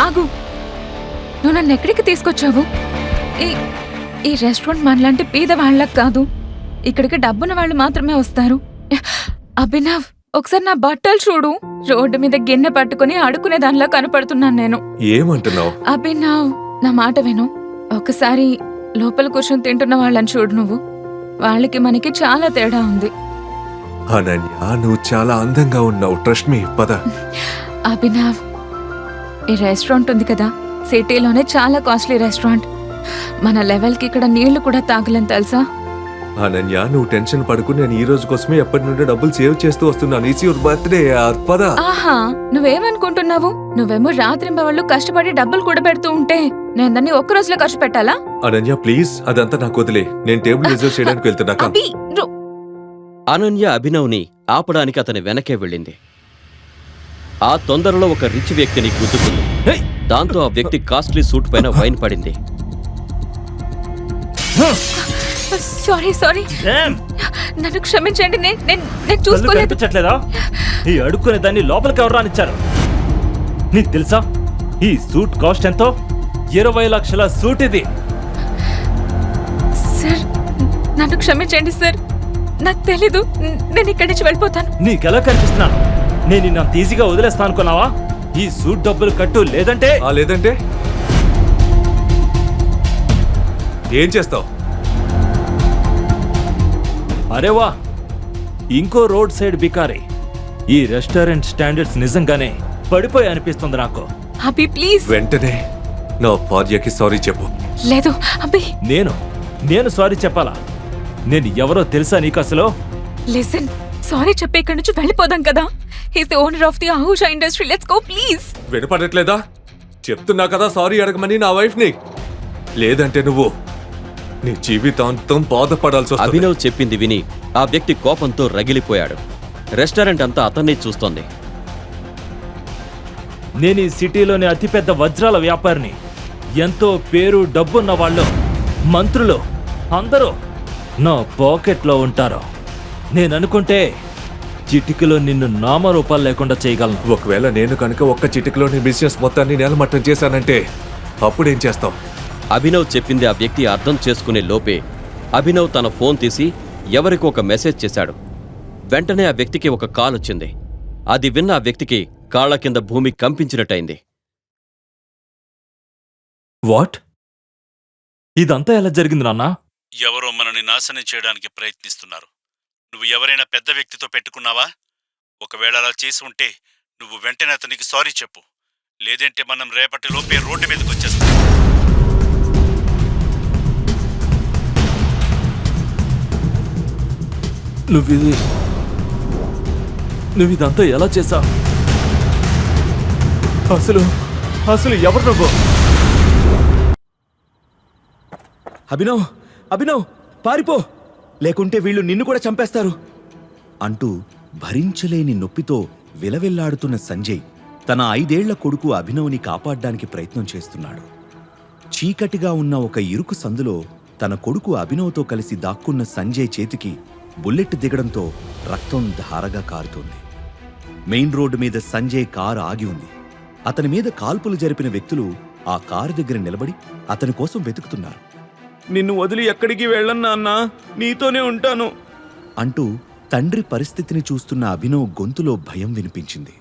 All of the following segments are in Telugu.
ఆగు, నువ్వు నన్ను ఎక్కడికి తీసుకొచ్చావు? ఈ రెస్టారెంట్ మనలాంటి పేద వాళ్ళకి కాదు, ఇక్కడికి డబ్బున్న వాళ్ళు మాత్రమే వస్తారు. అభినవ్, ఒకసారి నా బట్టలు చూడు. రోడ్డు మీద గిన్నె పట్టుకుని ఆడుకునే దానిలా కనపడుతున్నాను నేను. ఏమంటున్నావు? అభినవ్, నా మాట విను. ఒకసారి లోపల కూర్చొని తింటున్న వాళ్ళని చూడు నువ్వు. వాళ్ళకి మనకి చాలా తేడా ఉంది. అనన్య, నువ్వు చాలా అందంగా ఉన్నావు. Trust me. పద. అభినవ్, ఈ రెస్టారెంట్ ఉంది కదా, సిటీలోనే చాలా కాస్ట్లీ రెస్టారెంట్. మన లెవెల్కి ఇక్కడ నీళ్లు కూడా తాగలేని తెలుసా? అనన్య, నువ్వు టెన్షన్ పడుకు. నేను ఈ రోజు కోసమే ఎప్పటి నుండి డబ్బులు సేవ్ చేస్తూ వస్తున్నాను. It's your birthday. పద. ఆహా, నువ్వేమనుకుంటున్నావు? నువ్వేమో రాత్రింబవళ్ళు కష్టపడి డబ్బులు కూడా పెడుతూ ఉంటే నేను దాన్ని ఒక్క రోజులో ఖర్చు పెట్టాలా? అనన్య ప్లీజ్, అదంతా నాకు వదిలే. నేను టేబుల్ రిజర్వ్ చేయడానికి వెళ్తున్నా. అనన్య అభినవ్ని ఆపడానికి అతని వెనకే వెళ్ళింది. ఆ తొందరలో ఒక రిచ్ వ్యక్తిని గుద్దుకుంది. దాంతో ఆ వ్యక్తి కాస్ట్లీ సూట్ పైన వైన్ పడింది. సారీ, నన్ను క్షమించండి. నేను చూసుకోలేదు. ఈ అడుక్కునే దాన్ని లోపలికి ఎవరు రానిచ్చారు? నీకు తెలుసా ఈ సూట్ కాస్ట్ ఎంతో? 20 లక్షల సూట్ ఇది. సార్, నన్ను క్షమించండి సార్, నాకు తెలీదు. నేను ఇక్కడి నుంచి వెళ్ళిపోతాను. నీకెలా కనిపిస్తున్నాను? నేను నా ఈజీగా వదిలేస్తా అనుకున్నావా? ఈ సూట్ డబ్బులు కట్టు, లేదంటే లేదంటే ఏం చేస్తావు? అరేవా, ఇంకో రోడ్ సైడ్ బికారి. ఈ రెస్టారెంట్ స్టాండర్డ్స్ నిజంగానే పడిపోయి అనిపిస్తుంది నాకు. అభి ప్లీజ్. వెంటనే నా భార్యకి సారీ చెప్పు. లేదు అభి. నేను సారీ చెప్పాలా? నేను ఎవరో తెలుసా నీకు అసలు? లిసన్, సారీ చెప్పి ఇక్కడి నుంచి వెళ్ళిపోదాం కదా. He's the owner of the ఆహుషా ఇండస్ట్రీ. Let's go please. వినపడట్లేదా? చెప్తున్నా కదా సారీ అడగమని నా వైఫ్ ని. లేదంటే నువ్వు నీ జీవితాంతం బాధపడాల్సి వస్తుంది. అభినవ్ చెప్పింది విని ఆ వ్యక్తి కోపంతో రగిలిపోయాడు. రెస్టారెంట్ అంతా అతన్ని చూస్తోంది. నేను ఈ సిటీలోని అతిపెద్ద వజ్రాల వ్యాపారిని. ఎంతో పేరు డబ్బున్న వాళ్ళు, మంత్రులు అందరూ నా పాకెట్లో ఉంటారు. నేననుకుంటే చిటికలో నిన్ను నామరూపాలు లేకుండా చేయగలను. ఒకవేళ నేను కనుక ఒక్క చిటికలోని బిజినెస్ మొత్తాన్ని నేలమట్టం చేశానంటే అప్పుడేం చేస్తావు? అభినవ్ చెప్పింది ఆ వ్యక్తి అర్థం చేసుకునే లోపే అభినవ్ తన ఫోన్ తీసి ఎవరికో ఒక మెసేజ్ చేశాడు. వెంటనే ఆ వ్యక్తికి ఒక కాల్ వచ్చింది. అది విన్న ఆ వ్యక్తికి కాళ్ల కింద భూమి కంపించినట్టయింది. వాట్? ఇదంతా ఎలా జరిగింది నాన్నా? ఎవరో మనని నాశనం చేయడానికి ప్రయత్నిస్తున్నారు. నువ్వు ఎవరైనా పెద్ద వ్యక్తితో పెట్టుకున్నావా? ఒకవేళ అలా చేసి ఉంటే నువ్వు వెంటనే అతనికి సారీ చెప్పు. లేదంటే మనం రేపటి లోపే రోడ్డు మీదకి వచ్చేస్తాం. నువ్విదంతా ఎలా చేశా? అసలు ఎవరు నువ్వు? అభినవ్ పారిపో, లేకుంటే వీళ్ళు నిన్ను కూడా చంపేస్తారు అంటూ భరించలేని నొప్పితో విలవిల్లాడుతున్న సంజయ్ తన 5 ఏళ్ల కొడుకు అభినవ్ని కాపాడ్డానికి ప్రయత్నం చేస్తున్నాడు. చీకటిగా ఉన్న ఒక ఇరుకు సందులో తన కొడుకు అభినవ్తో కలిసి దాక్కున్న సంజయ్ చేతికి బుల్లెట్ దిగడంతో రక్తం ధారగా కారుతోంది. మెయిన్ రోడ్డు మీద సంజయ్ కారు ఆగి ఉంది. అతని మీద కాల్పులు జరిపిన వ్యక్తులు ఆ కారు దగ్గర నిలబడి అతని కోసం వెతుకుతున్నారు. నిన్ను వదిలి ఎక్కడికి వెళ్ళన్నా అన్నా, నీతోనే ఉంటాను అంటూ తండ్రి పరిస్థితిని చూస్తున్న అభినవ్ గొంతులో భయం వినిపించింది.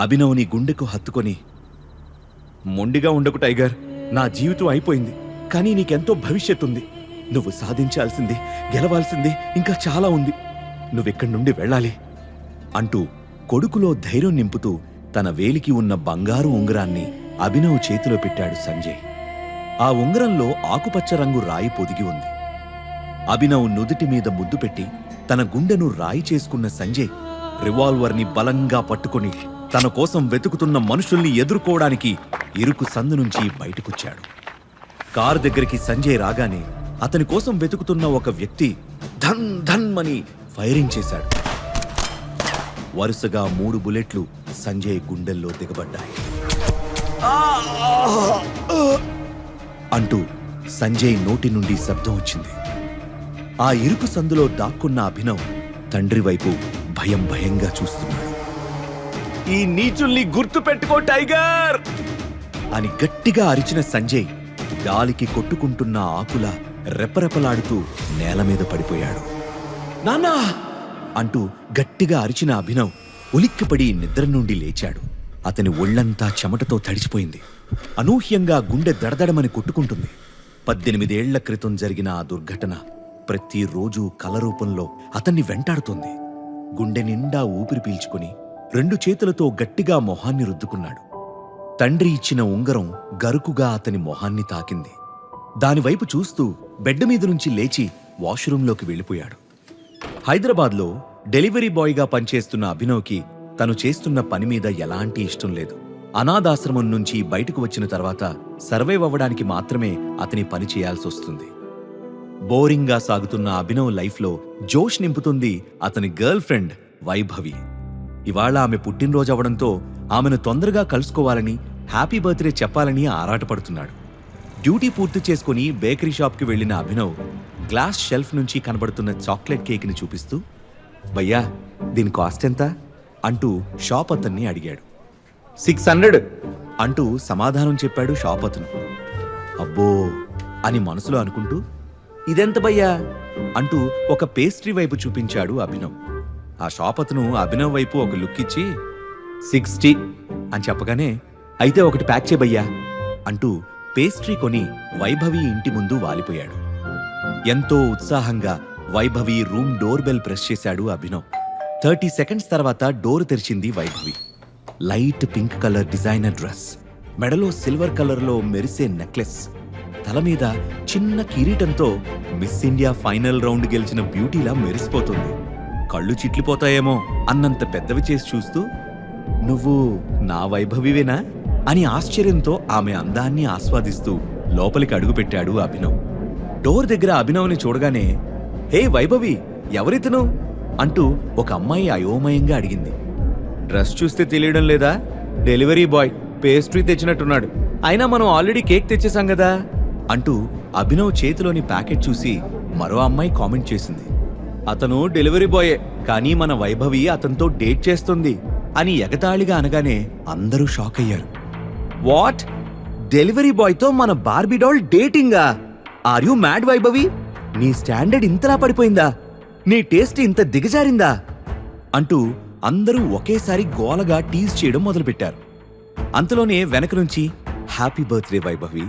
అభినవ్ని గుండెకు హత్తుకొని, మొండిగా ఉండకు టైగర్, నా జీవితం అయిపోయింది, కానీ నీకెంతో భవిష్యత్తుంది. నువ్వు సాధించాల్సింది, గెలవాల్సింది ఇంకా చాలా ఉంది. నువ్వెక్కడి నుండి వెళ్ళాలి అంటూ కొడుకులో ధైర్యం నింపుతూ తన వేలికి ఉన్న బంగారు ఉంగరాన్ని అభినవ్ చేతిలో పెట్టాడు సంజయ్. ఆ ఉంగరంలో ఆకుపచ్చ రంగు రాయి పొదిగి ఉంది. అభినవ్ నుదుటి మీద ముద్దు పెట్టి తన గుండెను రాయి చేసుకున్న సంజయ్ రివాల్వర్ని బలంగా పట్టుకుని తన కోసం వెతుకుతున్న మనుషుల్ని ఎదుర్కోవడానికి ఇరుకు సందు నుంచి బయటకొచ్చాడు. కారు దగ్గరికి సంజయ్ రాగానే అతని కోసం వెతుకుతున్న ఒక వ్యక్తి ధన్ ధన్ అని ఫైరింగ్ చేశాడు. వరుసగా 3 బుల్లెట్లు సంజయ్ గుండెల్లో దిగబడ్డాయి. అంటూ సంజయ్ నోటి నుండి శబ్దం వచ్చింది. ఆ ఇరుకు సందులో దాక్కున్న అభినవ్ తండ్రి వైపు భయంగా చూస్తున్నాడు. ఈ నీచుల్ని గుర్తు పెట్టుకో టైగర్ అని గట్టిగా అరిచిన సంజయ్ గాలికి కొట్టుకుంటున్న ఆకుల రెపరెపలాడుతూ నేల మీద పడిపోయాడు. నాన్నా అంటూ గట్టిగా అరిచిన అభినవ్ ఉలిక్కిపడి నిద్ర నుండి లేచాడు. అతని ఒళ్లంతా చెమటతో తడిచిపోయింది. అనూహ్యంగా గుండె దడదడమని కొట్టుకుంటుంది. 18 ఏళ్ల క్రితం జరిగిన ఆ దుర్ఘటన ప్రతిరోజు కల రూపంలో అతన్ని వెంటాడుతోంది. గుండె నిండా ఊపిరి పీల్చుకుని 2 చేతులతో గట్టిగా మొహాన్ని రుద్దుకున్నాడు. తండ్రి ఇచ్చిన ఉంగరం గరుకుగా అతని మొహాన్ని తాకింది. దానివైపు చూస్తూ బెడ్ మీద నుంచి లేచి వాష్రూంలోకి వెళ్ళిపోయాడు. హైదరాబాద్లో డెలివరీ బాయ్గా పనిచేస్తున్న అభినవ్కి తను చేస్తున్న పని మీద ఎలాంటి ఇష్టం లేదు. అనాథాశ్రమం నుంచి బయటకు వచ్చిన తర్వాత సర్వైవ్ అవ్వడానికి మాత్రమే అతని పని చేయాల్సొస్తుంది. బోరింగ్గా సాగుతున్న అభినవ్ లైఫ్లో జోష్ నింపుతుంది అతని గర్ల్ ఫ్రెండ్ వైభవి. ఇవాళ ఆమె పుట్టినరోజు అవడంతో ఆమెను తొందరగా కలుసుకోవాలని, హ్యాపీ బర్త్డే చెప్పాలని ఆరాటపడుతున్నాడు. డ్యూటీ పూర్తి చేసుకుని బేకరీ షాప్కి వెళ్లిన అభినవ్ గ్లాస్ షెల్ఫ్ నుంచి కనబడుతున్న చాక్లెట్ కేక్ని చూపిస్తూ, భయ్యా దీని కాస్ట్ ఎంత అంటూ షాప్ అతన్ని అడిగాడు. 600 అంటూ సమాధానం చెప్పాడు షాప్ అతను. అబ్బో అని మనసులో అనుకుంటూ, ఇదెంత భయ్యా అంటూ ఒక పేస్ట్రీ వైపు చూపించాడు అభినవ్. ఆ షాప్ అతను అభినవ్ వైపు ఒక లుక్ ఇచ్చి 60 అని చెప్పగానే, అయితే ఒకటి ప్యాక్ చేయబయ్యా అంటూ పేస్ట్రీ కొని వైభవి ఇంటి ముందు వాలిపోయాడు. ఎంతో ఉత్సాహంగా Vaibhavi room door bell press చేశాడు అభినవ్. 30 సెకండ్స్ తర్వాత డోర్ తెరిచింది Vaibhavi. Light pink colour designer dress, మెడలో సిల్వర్ కలర్లో మెరిసే నెక్లెస్, తల మీద చిన్న కిరీటంతో మిస్ ఇండియా ఫైనల్ రౌండ్ గెలిచిన బ్యూటీలా మెరిసిపోతుంది. కళ్ళు చిట్లిపోతాయేమో అన్నంత పెద్దవి చేసి చూస్తూ, నువ్వు నా వైభవివేనా అని ఆశ్చర్యంతో ఆమె అందాన్ని ఆస్వాదిస్తూ లోపలికి అడుగుపెట్టాడు అభినవ్. డోర్ దగ్గర అభినవ్ని చూడగానే, హే వైభవి, ఎవరితను అంటూ ఒక అమ్మాయి అయోమయంగా అడిగింది. డ్రెస్ చూస్తే తెలియడం లేదా? డెలివరీ బాయ్ పేస్ట్రీ తెచ్చినట్టున్నాడు. అయినా మనం ఆల్రెడీ కేక్ తెచ్చేసాం కదా అంటూ అభినవ్ చేతిలోని ప్యాకెట్ చూసి మరో అమ్మాయి కామెంట్ చేసింది. అతను డెలివరీ బాయే, కానీ మన వైభవి అతనితో డేట్ చేస్తుంది అని ఎగతాళిగా అనగానే అందరూ షాక్ అయ్యారు. వాట్? డెలివరీ బాయ్తో మన బార్బీ డాల్ డేటింగా? Are you mad Vaibhavi? నీ స్టాండర్డ్ ఇంతలా పడిపోయిందా? నీ టేస్ట్ ఇంత దిగజారిందా అంటూ అందరూ ఒకేసారి గోలగా టీజ్ చేయడం మొదలుపెట్టారు. అంతలోనే వెనక నుంచి హ్యాపీ బర్త్డే వైభవి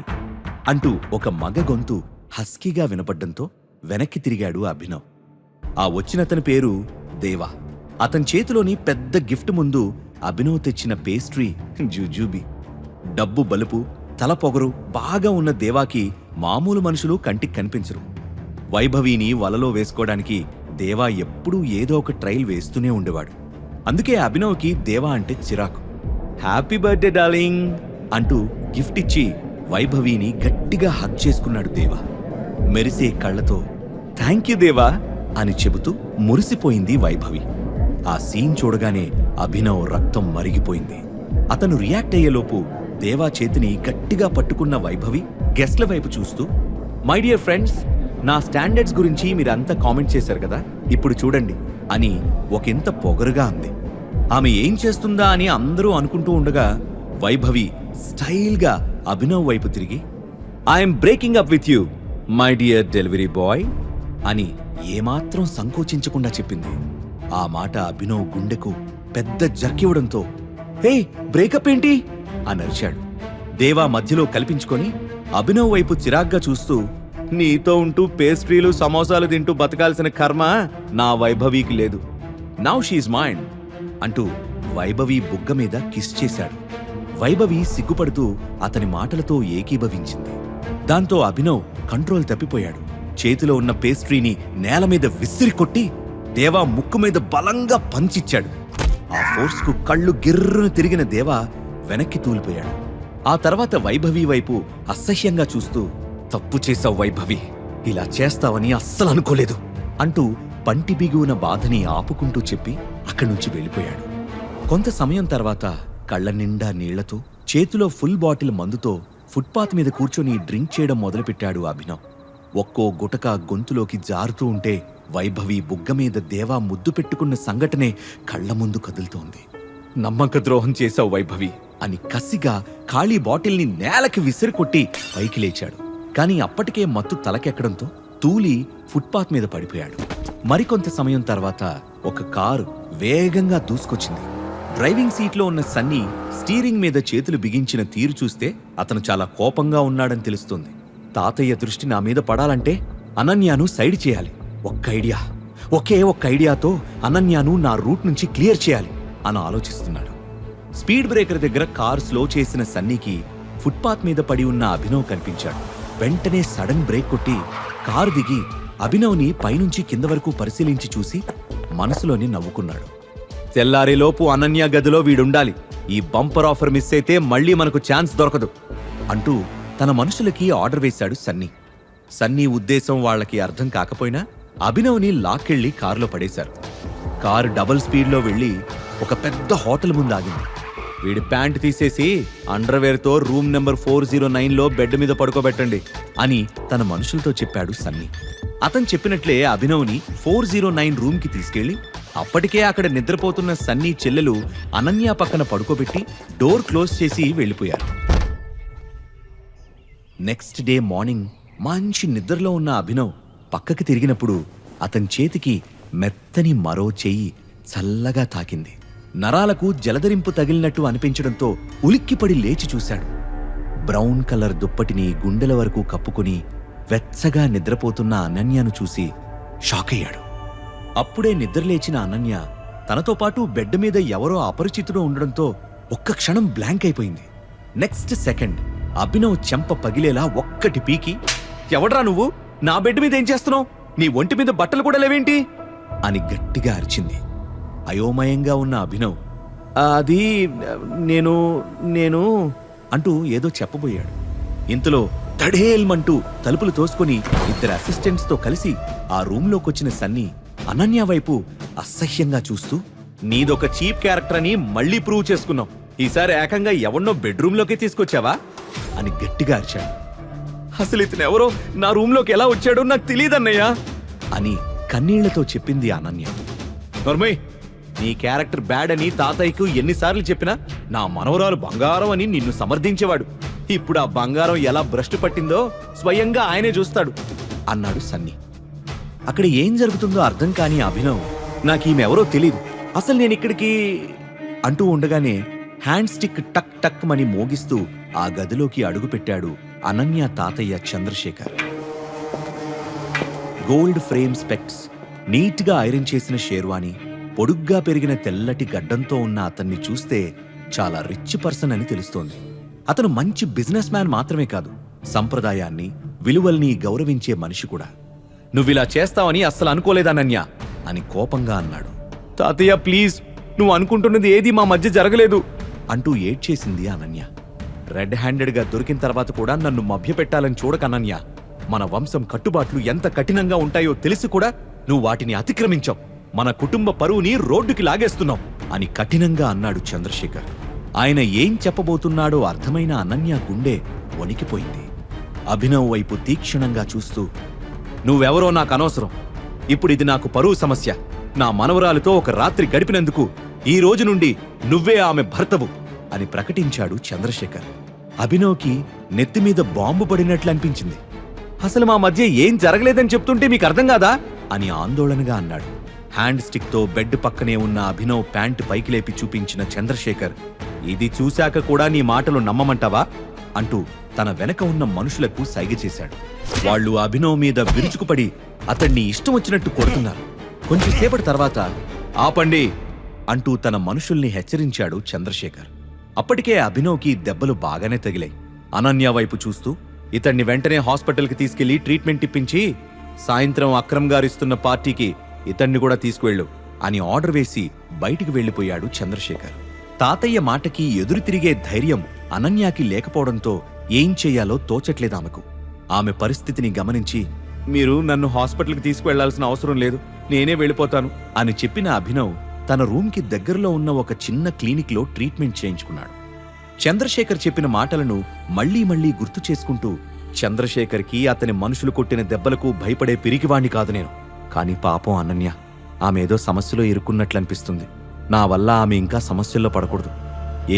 అంటూ ఒక మగ గొంతు హస్కీగా వినపడ్డంతో వెనక్కి తిరిగాడు అభినవ్. ఆ వచ్చినతని పేరు దేవా. అతని చేతిలోని పెద్ద గిఫ్ట్ ముందు అభినవ్ తెచ్చిన పేస్ట్రీ జుజూబీ. డబ్బు బలుపు, తల పొగరు బాగా ఉన్న దేవాకి మామూలు మనుషులు కంటికి కనిపించరు. వైభవిని వలలో వేసుకోవడానికి దేవా ఎప్పుడూ ఏదో ఒక ట్రైల్ వేస్తూనే ఉండేవాడు. అందుకే అభినవ్కి దేవా అంటే చిరాకు. హ్యాపీ బర్త్డే డార్లింగ్ అంటూ గిఫ్ట్ ఇచ్చి వైభవిని గట్టిగా హగ్ చేసుకున్నాడు దేవా. మెరిసే కళ్లతో థ్యాంక్ యూ దేవా అని చెబుతూ మురిసిపోయింది వైభవి. ఆ సీన్ చూడగానే అభినవ్ రక్తం మరిగిపోయింది. అతను రియాక్ట్ అయ్యేలోపు దేవా చేతిని గట్టిగా పట్టుకున్న వైభవి గెస్ట్ల వైపు చూస్తూ, మై డియర్ ఫ్రెండ్స్, నా స్టాండర్డ్స్ గురించి మీరంతా కామెంట్ చేశారు కదా, ఇప్పుడు చూడండి అని ఒకంత పొగరుగా అంది. ఆమె ఏం చేస్తుందా అని అందరూ అనుకుంటూ ఉండగా వైభవి స్టైల్గా అభినవ్ వైపు తిరిగి, I'm breaking up with you my dear delivery boy అని ఏమాత్రం సంకోచించకుండా చెప్పింది. ఆ మాట అభినవ్ గుండెకు పెద్ద జర్కివ్వడంతో, హే బ్రేకప్ ఏంటి అని అరిచాడు. దేవా మధ్యలో కల్పించుకొని అభినవ్ వైపు చిరాగ్గా చూస్తూ, నీతో ఉంటూ పేస్ట్రీలు సమోసాలు తింటూ బతకాల్సిన కర్మ నా వైభవికి లేదు. నౌ షీజ్ మైండ్ అంటూ వైభవి బుగ్గ మీద కిస్ చేశాడు. వైభవి సిగ్గుపడుతూ అతని మాటలతో ఏకీభవించింది. దాంతో అభినవ్ కంట్రోల్ తప్పిపోయాడు. చేతిలో ఉన్న పేస్ట్రీని నేల మీద విసిరి కొట్టి దేవా ముక్కు మీద బలంగా పంచిచ్చాడు. ఆ ఫోర్స్కు కళ్ళు గిర్రును తిరిగిన దేవా వెనక్కి తూలిపోయాడు. ఆ తర్వాత వైభవి వైపు అసహ్యంగా చూస్తూ, తప్పు చేశావు వైభవి, ఇలా చేస్తావని అస్సలు అనుకోలేదు అంటూ పంటి బిగువున బాధని ఆపుకుంటూ చెప్పి అక్కడి నుంచి వెళ్ళిపోయాడు. కొంత సమయం తర్వాత కళ్ళ నిండా నీళ్లతో, చేతిలో ఫుల్ బాటిల్ మందుతో ఫుట్పాత్ మీద కూర్చొని డ్రింక్ చేయడం మొదలుపెట్టాడు అభినవ్. ఒక్కో గుటక గొంతులోకి జారుతూ ఉంటే వైభవి బుగ్గ మీద దేవా ముద్దు పెట్టుకున్న సంఘటనే కళ్ల ముందు కదులుతోంది. నమ్మక ద్రోహం చేశావు వైభవి అని కసిగా ఖాళీ బాటిల్ని నేలకి విసిరికొట్టి పైకి లేచాడు. కాని అప్పటికే మత్తు తలకెక్కడంతో తూలి ఫుట్పాత్ మీద పడిపోయాడు. మరికొంత సమయం తర్వాత ఒక కారు వేగంగా దూసుకొచ్చింది. డ్రైవింగ్ సీట్లో ఉన్న సన్నీ స్టీరింగ్ మీద చేతులు బిగించిన తీరు చూస్తే అతను చాలా కోపంగా ఉన్నాడని తెలుస్తుంది. తాతయ్య దృష్టి నా మీద పడాలంటే అనన్యను సైడ్ చేయాలి. ఒకే ఒక్క ఐడియాతో అనన్యను నా రూట్ నుంచి క్లియర్ చేయాలి అని ఆలోచిస్తున్నాడు. స్పీడ్ బ్రేకర్ దగ్గర కారు స్లో చేసిన సన్నీకి ఫుట్పాత్ మీద పడి ఉన్న అభినవ్ కనిపించాడు. వెంటనే సడన్ బ్రేక్ కొట్టి కారు దిగి అభినవ్ని పైనుంచి కింద వరకు పరిశీలించి చూసి మనసులోని నవ్వుకున్నాడు. తెల్లారేలోపు అనన్య గదిలో వీడుండాలి. ఈ బంపర్ ఆఫర్ మిస్ అయితే మళ్ళీ మనకు ఛాన్స్ దొరకదు అంటూ తన మనుషులకి ఆర్డర్ వేశాడు సన్నీ. సన్నీ ఉద్దేశం వాళ్ళకి అర్థం కాకపోయినా అభినవ్ని లాక్కెళ్లి కారులో పడేశారు. కారు డబుల్ స్పీడ్లో వెళ్లి ఒక పెద్ద హోటల్ ముందు ఆగింది. వీడి ప్యాంట్ తీసేసి అండర్వేర్తో రూమ్ నెంబర్ 409లో బెడ్ మీద పడుకోబెట్టండి అని తన మనుషులతో చెప్పాడు సన్నీ. అతను చెప్పినట్లే అభినవ్ని 409 రూమ్కి తీసుకెళ్లి అప్పటికే అక్కడ నిద్రపోతున్న సన్నీ చెల్లెలు అనన్య పక్కన పడుకోబెట్టి డోర్ క్లోజ్ చేసి వెళ్లిపోయారు. నెక్స్ట్ డే మార్నింగ్ మంచి నిద్రలో ఉన్న అభినవ్ పక్కకి తిరిగినప్పుడు అతని చేతికి మెత్తని మరో చెయ్యి చల్లగా తాకింది. నరాలకు జలధరింపు తగిలినట్టు అనిపించడంతో ఉలిక్కిపడి లేచి చూశాడు. బ్రౌన్ కలర్ దుప్పటిని గుండెల వరకు కప్పుకుని వెచ్చగా నిద్రపోతున్న అనన్యను చూసి షాక్ అయ్యాడు. అప్పుడే నిద్రలేచిన అనన్య తనతో పాటు బెడ్ మీద ఎవరో అపరిచితుడు ఉండడంతో ఒక్క క్షణం బ్లాంక్ అయిపోయింది. నెక్స్ట్ సెకండ్ అభినవ్ చెంప పగిలేలా ఒక్కటి పీకి, ఎవడ్రా నువ్వు? నా బెడ్ మీద ఏం చేస్తున్నావు? నీ ఒంటి మీద బట్టలు కూడా లేవేంటి అని గట్టిగా అరిచింది. అయోమయంగా ఉన్న అభినవ్ అది నేను అంటూ ఏదో చెప్పబోయాడు. ఇంతలో తడేల్మంటూ తలుపులు తోసుకొని ఇద్దరు అసిస్టెంట్స్తో కలిసి ఆ రూంలోకొచ్చిన సన్నీ అనన్య వైపు అసహ్యంగా చూస్తూ, నీదొక చీప్ క్యారెక్టర్ అని మళ్ళీ ప్రూవ్ చేసుకున్నావు. ఈసారి ఏకంగా ఎవన్నో బెడ్రూమ్లోకి తీసుకొచ్చావా అని గట్టిగా అరిచాడు. అసలు ఇతను ఎవరో నా రూంలోకి ఎలా వచ్చాడో నాకు తెలియదన్నయ్యా అని కన్నీళ్లతో చెప్పింది అనన్య. నర్మయ్, నీ క్యారెక్టర్ బ్యాడ్ అని తాతయ్యకు ఎన్నిసార్లు చెప్పినా నా మనవరాలు బంగారం అని నిన్ను సమర్థించేవాడు. ఇప్పుడు ఆ బంగారం ఎలా భ్రష్టు పట్టిందో స్వయంగా ఆయనే చూస్తాడు అన్నాడు సన్నీ. అక్కడ ఏం జరుగుతుందో అర్థం కాని అభినవ్ నాకీమెవరో తెలీదు, అసలు నేనిక్కడికి అంటూ ఉండగానే హ్యాండ్ స్టిక్ టక్ టక్ మని మోగిస్తూ ఆ గదిలోకి అడుగుపెట్టాడు అనన్య తాతయ్య చంద్రశేఖర్. గోల్డ్ ఫ్రేమ్ స్పెక్ట్స్, నీట్గా ఐరన్ చేసిన షేర్వాణి, పొడుగ్గా పెరిగిన తెల్లటి గడ్డంతో ఉన్న అతన్ని చూస్తే చాలా రిచ్ పర్సన్ అని తెలుస్తోంది. అతను మంచి బిజినెస్ మ్యాన్ మాత్రమే కాదు, సంప్రదాయాన్ని విలువల్ని గౌరవించే మనిషి కూడా. నువ్విలా చేస్తావని అస్సలు అనుకోలేదనన్య అని కోపంగా అన్నాడు. తాతయ్య ప్లీజ్, నువ్వు అనుకుంటున్నది ఏది మా మధ్య జరగలేదు అంటూ ఏడ్చేసింది అనన్య. రెడ్ హ్యాండెడ్గా దొరికిన తర్వాత కూడా నన్ను మభ్యపెట్టాలని చూడకనన్య. మన వంశం కట్టుబాట్లు ఎంత కఠినంగా ఉంటాయో తెలిసి కూడా నువ్వు వాటిని అతిక్రమించావు. మన కుటుంబ పరువుని రోడ్డుకి లాగేస్తున్నావు అని కఠినంగా అన్నాడు చంద్రశేఖర్. ఆయన ఏం చెప్పబోతున్నాడో అర్థమైన అనన్య గుండె వణికిపోయింది. అభినవ్ వైపు తీక్షణంగా చూస్తూ, నువ్వెవరో నాకు అనవసరం. ఇప్పుడు ఇది నాకు పరువు సమస్య. నా మనవరాలితో ఒక రాత్రి గడిపినందుకు ఈ రోజు నుండి నువ్వే ఆమె భర్తవు అని ప్రకటించాడు చంద్రశేఖర్. అభినవ్కి నెత్తిమీద బాంబు పడినట్లు అనిపించింది. అసలు మా మధ్య ఏం జరగలేదని చెప్తుంటే మీకు అర్థం కాదా అని ఆందోళనగా అన్నాడు. హ్యాండ్ స్టిక్ తో బెడ్ పక్కనే ఉన్న అభినవ్ ప్యాంటు పైకి లేపి చూపించిన చంద్రశేఖర్, ఇది చూశాక కూడా నీ మాటలు నమ్మమంటావా అంటూ తన వెనక ఉన్న మనుషులకు సైగ చేశాడు. వాళ్ళు అభినవ్ మీద విరుచుకుపడి అతన్ని ఇష్టం వచ్చినట్టు కొడుతున్నారు. కొంచెంసేపటి తర్వాత ఆపండి అంటూ తన మనుషుల్ని హెచ్చరించాడు చంద్రశేఖర్. అప్పటికే అభినవ్కి దెబ్బలు బాగానే తగిలాయి. అనన్య వైపు చూస్తూ, ఇతన్ని వెంటనే హాస్పిటల్కి తీసుకెళ్లి ట్రీట్మెంట్ ఇప్పించి సాయంత్రం అక్రమ్ గారిస్తున్న పార్టీకి ఇతన్ని కూడా తీసుకువెళ్ళు అని ఆర్డర్ వేసి బయటికి వెళ్లిపోయాడు చంద్రశేఖర్. తాతయ్య మాటకి ఎదురు తిరిగే ధైర్యం అనన్యాకి లేకపోవడంతో ఏం చెయ్యాలో తోచట్లేదామెకు. ఆమె పరిస్థితిని గమనించి, మీరు నన్ను హాస్పిటల్కి తీసుకువెళ్లాల్సిన అవసరం లేదు, నేనే వెళ్ళిపోతాను అని చెప్పిన అభినవ్ తన రూమ్కి దగ్గరలో ఉన్న ఒక చిన్న క్లినిక్లో ట్రీట్మెంట్ చేయించుకున్నాడు. చంద్రశేఖర్ చెప్పిన మాటలను మళ్లీ మళ్లీ గుర్తు చేసుకుంటూ, చంద్రశేఖర్కి అతని మనుషులు కొట్టిన దెబ్బలకు భయపడే పిరికివాణ్ణి కాదు నేను. కాని పాపం అనన్య, ఆమె ఏదో సమస్యలో ఇరుక్కున్నట్లనిపిస్తుంది. నా వల్ల ఆమె ఇంకా సమస్యల్లో పడకూడదు.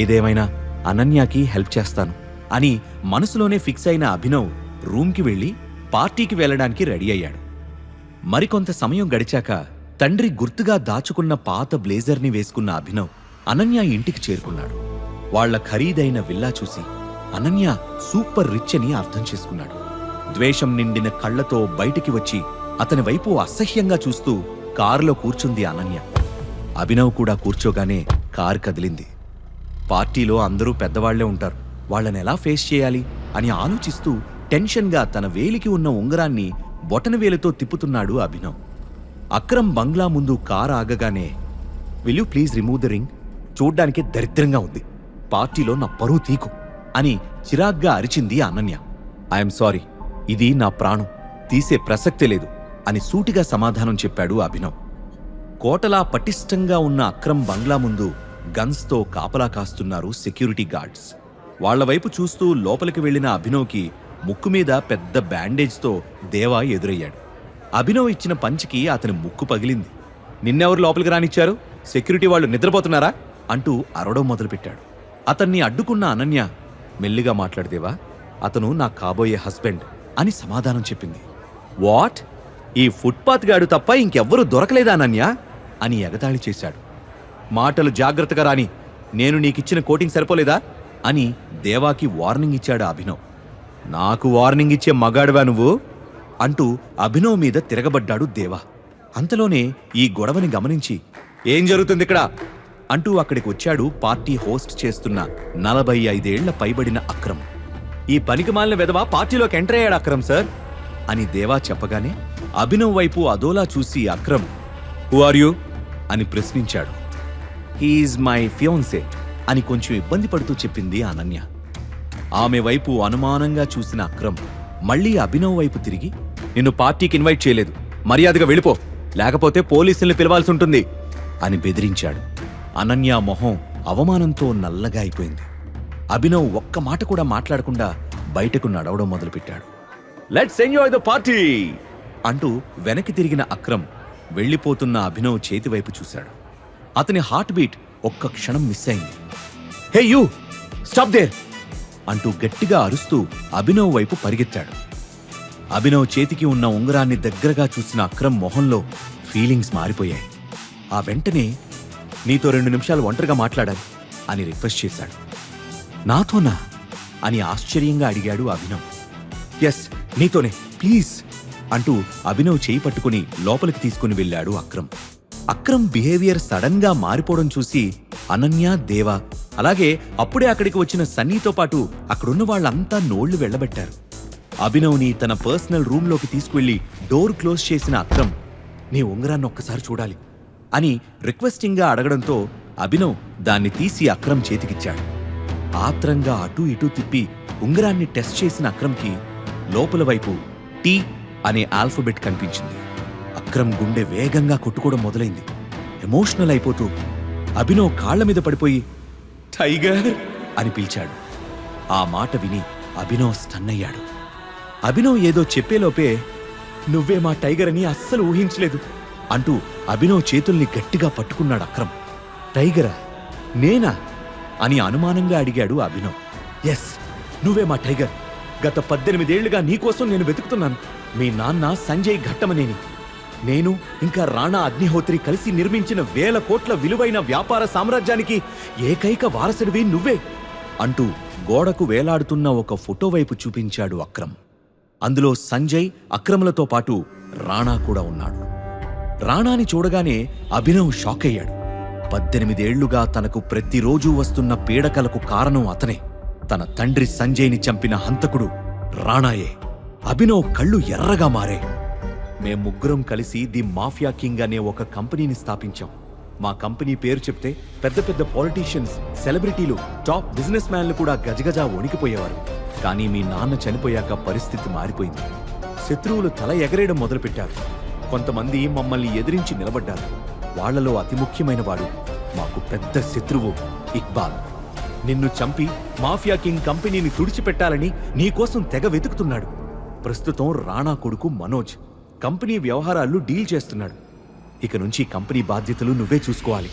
ఏదేమైనా అనన్యకి హెల్ప్ చేస్తాను అని మనసులోనే ఫిక్స్ అయిన అభినవ్ రూమ్కి వెళ్లి పార్టీకి వెళ్లడానికి రెడీ అయ్యాడు. మరికొంత సమయం గడిచాక తండ్రి గుర్తుగా దాచుకున్న పాత బ్లేజర్ని వేసుకున్న అభినవ్ అనన్య ఇంటికి చేరుకున్నాడు. వాళ్ల ఖరీదైన విల్లా చూసి అనన్య సూపర్ రిచ్ అని అర్థం చేసుకున్నాడు. ద్వేషం నిండిన కళ్లతో బయటికి వచ్చి అతని వైపు అసహ్యంగా చూస్తూ కారులో కూర్చుంది అనన్య. అభినవ్ కూడా కూర్చోగానే కారు కదిలింది. పార్టీలో అందరూ పెద్దవాళ్లే ఉంటారు, వాళ్ళనెలా ఫేస్ చేయాలి అని ఆలోచిస్తూ టెన్షన్గా తన వేలికి ఉన్న ఉంగరాన్ని బొటనవేలుతో తిప్పుతున్నాడు అభినవ్. అక్రమ్ బంగ్లా ముందు కారు ఆగగానే will you please remove the ring, చూడ్డానికి దరిద్రంగా ఉంది, పార్టీలో నా పరువు తీకు అని చిరాగ్గా అరిచింది అనన్య. ఐఎమ్ సారీ, ఇది నా ప్రాణం, తీసే ప్రసక్తే లేదు అని సూటిగా సమాధానం చెప్పాడు అభినవ్. కోటలా పటిష్టంగా ఉన్న అక్రమ్ బంగ్లా ముందు గన్స్తో కాపలా కాస్తున్నారు సెక్యూరిటీ గార్డ్స్. వాళ్లవైపు చూస్తూ లోపలికి వెళ్లిన అభినవ్కి ముక్కు మీద పెద్ద బ్యాండేజ్తో దేవా ఎదురయ్యాడు. అభినవ్ ఇచ్చిన పంచికి అతని ముక్కు పగిలింది. నిన్నెవరు లోపలికి రానిచ్చారు? సెక్యూరిటీ వాళ్ళు నిద్రపోతున్నారా అంటూ అరవడం మొదలుపెట్టాడు. అతన్ని అడ్డుకున్న అనన్య మెల్లిగా మాట్లాడదేవా, అతను నా కాబోయే హస్బెండ్ అని సమాధానం చెప్పింది. వాట్? ఈ ఫుట్పాత్ గాడు తప్ప ఇంకెవ్వరూ దొరకలేదా అనన్య అని ఎగతాళి చేశాడు. మాటలు జాగ్రత్తగా రాని, నేను నీకిచ్చిన కోటింగ్ సరిపోలేదా అని దేవాకి వార్నింగ్ ఇచ్చాడు అభినవ్. నాకు వార్నింగ్ ఇచ్చే మగాడువా నువ్వు అంటూ అభినవ్ మీద తిరగబడ్డాడు దేవా. అంతలోనే ఈ గొడవని గమనించి ఏం జరుగుతుంది ఇక్కడ అంటూ అక్కడికి వచ్చాడు పార్టీ హోస్ట్ చేస్తున్న 45 ఏళ్ల పైబడిన అక్రమ్. ఈ పనికిమాలిన వెధవ పార్టీలోకి ఎంటర్ అయ్యాడు అక్రమ్ సార్ అని దేవా చెప్పగానే అభినవ్ వైపు అదోలా చూసి అక్రమ్ హూ ఆర్ యూ అని ప్రశ్నించాడు. హీఈజ్ మై ఫియాన్సే అని కొంచెం ఇబ్బంది పడుతూ చెప్పింది అనన్య. ఆమె వైపు అనుమానంగా చూసిన అక్రమ్ మళ్లీ అభినవ్ వైపు తిరిగి నిన్ను పార్టీకి ఇన్వైట్ చేయలేదు, మర్యాదగా వెళ్ళిపో, లేకపోతే పోలీసుల్ని పిలవాల్సి ఉంటుంది అని బెదిరించాడు. అనన్య మొహం అవమానంతో నల్లగా అయిపోయింది. అభినవ్ ఒక్క మాట కూడా మాట్లాడకుండా బయటకు నడవడం మొదలుపెట్టాడు. లెట్స్ ఎంజాయ్ ద పార్టీ అంటూ వెనక్కి తిరిగిన అక్రమ్ వెళ్లిపోతున్న అభినవ్ చేతివైపు చూశాడు. అతని హార్ట్ బీట్ ఒక్క క్షణం మిస్ అయింది. హే యూ, స్టాప్ దేర్ అంటూ గట్టిగా అరుస్తూ అభినవ్ వైపు పరిగెత్తాడు. అభినవ్ చేతికి ఉన్న ఉంగరాన్ని దగ్గరగా చూసిన అక్రమ్ మొహంలో ఫీలింగ్స్ మారిపోయాయి. ఆ వెంటనే నీతో 2 నిమిషాలు ఒంటరిగా మాట్లాడాలి అని రిక్వెస్ట్ చేశాడు. నాతోనా అని ఆశ్చర్యంగా అడిగాడు అభినవ్. ఎస్, నీతోనే, ప్లీజ్ అంటూ అభినవ్ చేయి పట్టుకుని లోపలికి తీసుకుని వెళ్ళాడు అక్రమ్. అక్రమ్ బిహేవియర్ సడన్ గా మారిపోవడం చూసి అనన్య, దేవా అలాగే అప్పుడే అక్కడికి వచ్చిన సన్నీతో పాటు అక్కడున్న వాళ్ళంతా నోళ్లు వెళ్లబెట్టారు. అభినవ్ని తన పర్సనల్ రూమ్లోకి తీసుకువెళ్లి డోర్ క్లోజ్ చేసిన అక్రమ్ నీ ఉంగరాన్ని ఒక్కసారి చూడాలి అని రిక్వెస్టింగ్గా అడగడంతో అభినవ్ దాన్ని తీసి అక్రమ్ చేతికిచ్చాడు. ఆత్రంగా అటూ ఇటూ తిప్పి ఉంగరాన్ని టెస్ట్ చేసిన అక్రమ్కి లోపల వైపు టీ అనే ఆల్ఫబెట్ కనిపించింది. అక్రమ్ గుండె వేగంగా కొట్టుకోవడం మొదలైంది. ఎమోషనల్ అయిపోతూ అభినవ్ కాళ్ల మీద పడిపోయి టైగర్ అని పిలిచాడు. ఆ మాట విని అభినవ్ స్టన్ అయ్యాడు. అభినవ్ ఏదో చెప్పేలోపే నువ్వే మా టైగర్ అని అస్సలు ఊహించలేదు అంటూ అభినవ్ చేతుల్ని గట్టిగా పట్టుకున్నాడు అక్రమ్. టైగరా? నేనా అని అనుమానంగా అడిగాడు అభినవ్. ఎస్, నువ్వే మా టైగర్. గత 18 ఏళ్లుగా నీకోసం నేను వెతుకుతున్నాను. మీ నాన్న సంజయ్ ఘట్టమనేని, నేను ఇంకా రాణా అగ్నిహోత్రి కలిసి నిర్మించిన 1000 కోట్ల విలువైన వ్యాపార సామ్రాజ్యానికి ఏకైక వారసుడివి నువ్వే అంటూ గోడకు వేలాడుతున్న ఒక ఫోటో వైపు చూపించాడు అక్రమ్. అందులో సంజయ్, అక్రమ్లతో పాటు రాణా కూడా ఉన్నాడు. రాణాని చూడగానే అభినవ్ షాక్ అయ్యాడు. 18 ఏళ్లుగా తనకు ప్రతిరోజూ వస్తున్న పీడకలకు కారణం అతనే. తన తండ్రి సంజయ్ని చంపిన హంతకుడు రాణాయే. అభినవ్ కళ్ళు ఎర్రగా మారే. మేం ముగ్గురం కలిసి ది మాఫియా కింగ్ అనే ఒక కంపెనీని స్థాపించాం. మా కంపెనీ పేరు చెప్తే పెద్ద పెద్ద పాలిటీషియన్స్, సెలబ్రిటీలు, టాప్ బిజినెస్ మ్యాన్లు కూడా గజగజా వణికిపోయేవారు. కానీ మీ నాన్న చనిపోయాక పరిస్థితి మారిపోయింది. శత్రువులు తల ఎగరేయడం మొదలుపెట్టారు. కొంతమంది మమ్మల్ని ఎదిరించి నిలబడ్డారు. వాళ్లలో అతి ముఖ్యమైన వాడు మాకు పెద్ద శత్రువు ఇక్బాల్. నిన్ను చంపి మాఫియా కింగ్ కంపెనీని తుడిచిపెట్టాలని నీకోసం తెగ వెతుకుతున్నాడు. ప్రస్తుతం రాణా కొడుకు మనోజ్ కంపెనీ వ్యవహారాలు డీల్ చేస్తున్నాడు. ఇక నుంచి కంపెనీ బాధ్యతలు నువ్వే చూసుకోవాలి